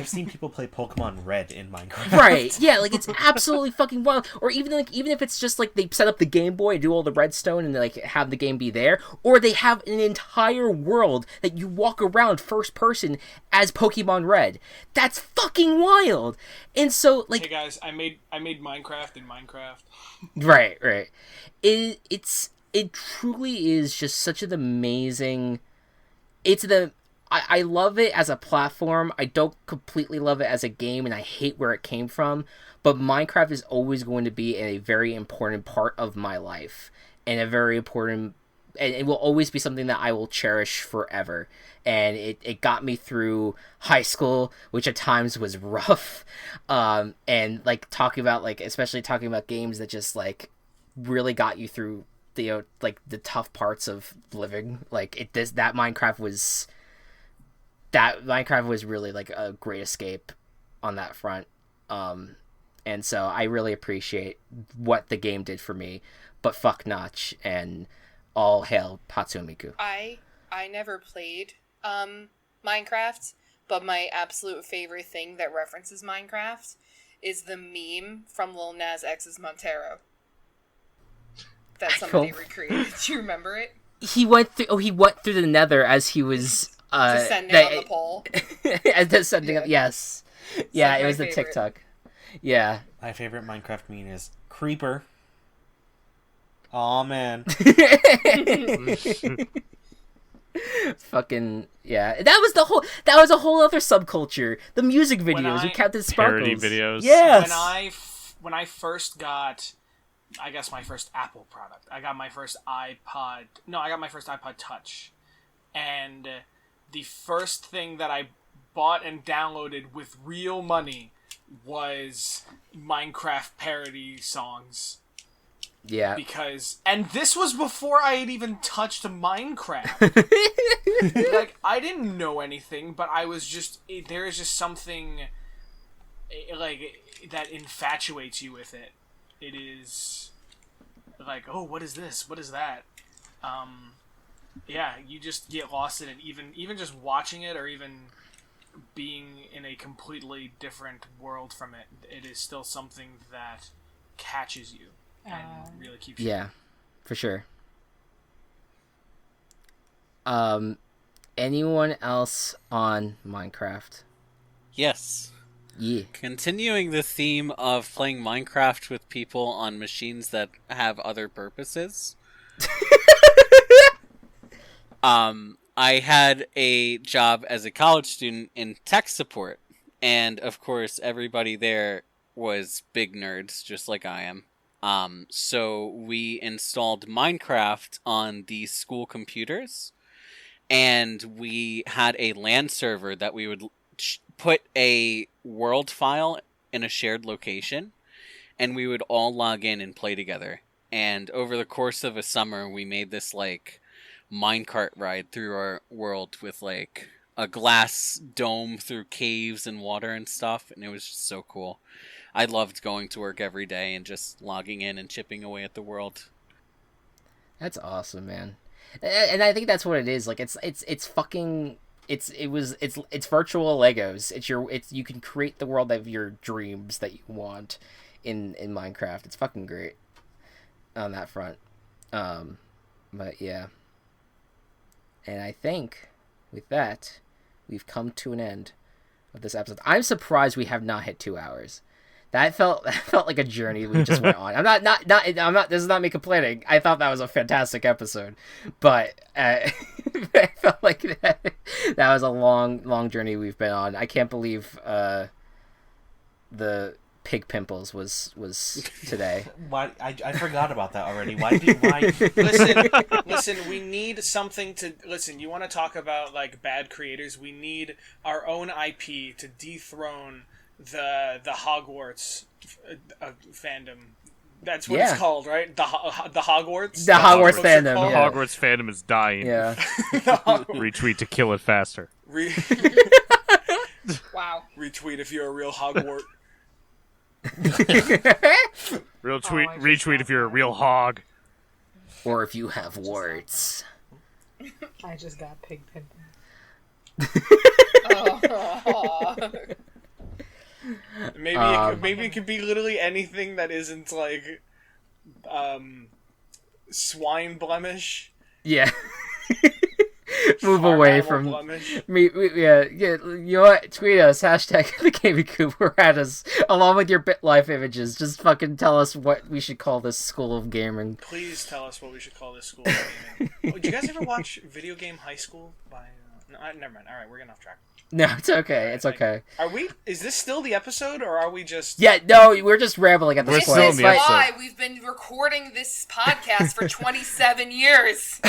seen people play Pokemon Red in Minecraft. Right? Yeah, like it's absolutely fucking wild. Or even if it's just like they set up the Game Boy, do all the redstone, and like have the game be there, or they have an entire world that you walk around first person as Pokemon Red. That's fucking wild. And so, like, hey guys, I made Minecraft in Minecraft. Right. It truly is just such an amazing. I love it as a platform. I don't completely love it as a game, and I hate where it came from. But Minecraft is always going to be a very important part of my life, and a very important and it will always be something that I will cherish forever. And it got me through high school, which at times was rough. And like talking about especially talking about games that just like really got you through the like the tough parts of living. Like that Minecraft was really like a great escape on that front. And so I really appreciate what the game did for me. But fuck Notch and all hail Hatsune Miku. I never played Minecraft, but my absolute favorite thing that references Minecraft is the meme from Lil Nas X's Montero that somebody recreated. Do you remember it? He went through the Nether as he was descending on the pole. As descending up, yes. Yeah, it was the favorite. TikTok. Yeah. My favorite Minecraft meme is Creeper. Aw, man. Fucking yeah. That was a whole other subculture. The music videos with Captain Sparkles. Parody videos. Yes. When I first got, I guess, my first Apple product, I got my first iPod. No, I got my first iPod Touch, and the first thing that I bought and downloaded with real money was Minecraft parody songs. Yeah. And this was before I had even touched Minecraft. Like, I didn't know anything, but I was just, there is just something, like, that infatuates you with it. It is, like, oh, what is this? What is that? Yeah, you just get lost in it, even just watching it, or even being in a completely different world from it. It is still something that catches you. And really keeps you. Yeah, for sure. Anyone else on Minecraft? Yes. Yeah. Continuing the theme of playing Minecraft with people on machines that have other purposes. I had a job as a college student in tech support, and of course everybody there was big nerds, just like I am. So we installed Minecraft on the school computers, and we had a LAN server that we would put a world file in a shared location, and we would all log in and play together. And over the course of a summer, we made this, like, minecart ride through our world with, like, a glass dome through caves and water and stuff, and it was just so cool. I loved going to work every day and just logging in and chipping away at the world. That's awesome, man. And I think that's what it is. Like it's fucking it's virtual Legos. You can create the world of your dreams that you want in Minecraft. It's fucking great on that front. But yeah. And I think with that, we've come to an end of this episode. I'm surprised we have not hit 2 hours. That felt like a journey we just went on. I'm not. This is not me complaining. I thought that was a fantastic episode, but I felt like that was a long journey we've been on. I can't believe the pig Pimples was today. Why I forgot about that already. Why? Listen. We need something to listen. You want to talk about like bad creators? We need our own IP to dethrone the Hogwarts fandom. That's what it's called, right? The Hogwarts. The Hogwarts fandom. Yeah. Hogwarts fandom is dying. Yeah. Retweet to kill it faster. Wow. Retweet if you're a real Hogwart. Retweet if you're a real hog. Or if you have warts. I just got pig pimples. Maybe it could be literally anything that isn't like swine blemish. Yeah. Move away from me. Yeah. You know what? Tweet us #the Gaming Coop or at us along with your BitLife images. Just fucking tell us what we should call this school of gaming. Please tell us what we should call this school of gaming. Did you guys ever watch Video Game High School? No, never mind. All right, we're getting off track. No, it's okay. It's okay. Are we? Is this still the episode, or are we just? Yeah, no, we're just rambling at We're this still point. in the but- episode. Why we've been recording this podcast for 27 years.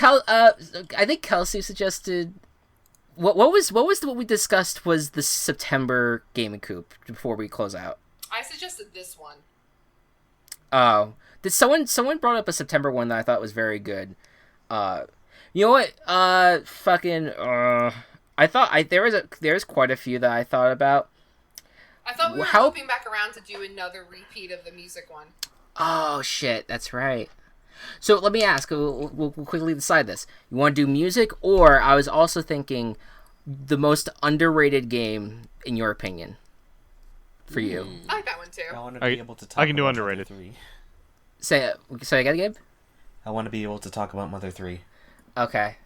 I think Kelsey suggested. What was what we discussed was the September Gaming Coop before we close out. I suggested this one. Oh, did someone brought up a September one that I thought was very good. You know what? I thought there's quite a few that I thought about. I thought we were How- looping back around to do another repeat of the music one. Oh shit, that's right. So let me ask. We'll quickly decide this. You want to do music, or I was also thinking the most underrated game in your opinion for you. I like that one too. I want to I- be able to talk. I can do about underrated. Mother 3. Say again, Gabe. I want to be able to talk about Mother 3. Okay.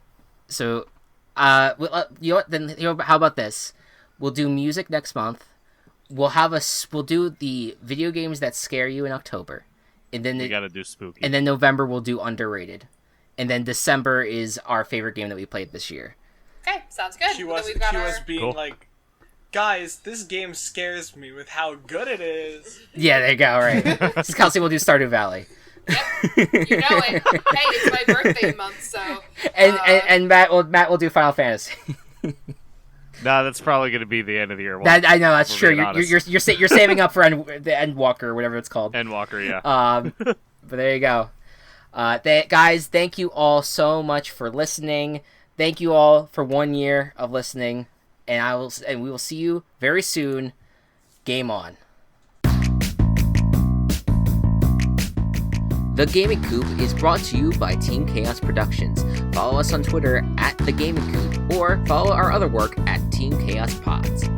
So, you know what? Then how about this? We'll do music next month. We'll do the video games that scare you in October, and then We gotta do spooky. and then November we'll do underrated, and then December is our favorite game that we played this year. Okay, sounds good. She Well, was then we've got our... being Cool. like, guys, this game scares me with how good it is. Yeah, there you go. All right. So Kelsey will do Stardew Valley. Yep, you know it. Hey, it's my birthday month, so... And Matt will do Final Fantasy. Nah, that's probably gonna be the end of the year. That I know that's We're true. being You're honest. you're saving up for the Endwalker or whatever it's called. Endwalker, yeah. But there you go. Guys, thank you all so much for listening. Thank you all for 1 year of listening, and we will see you very soon. Game on. The Gaming Coop is brought to you by Team Chaos Productions. Follow us on Twitter at The Gaming Coop, or follow our other work at Team Chaos Pods.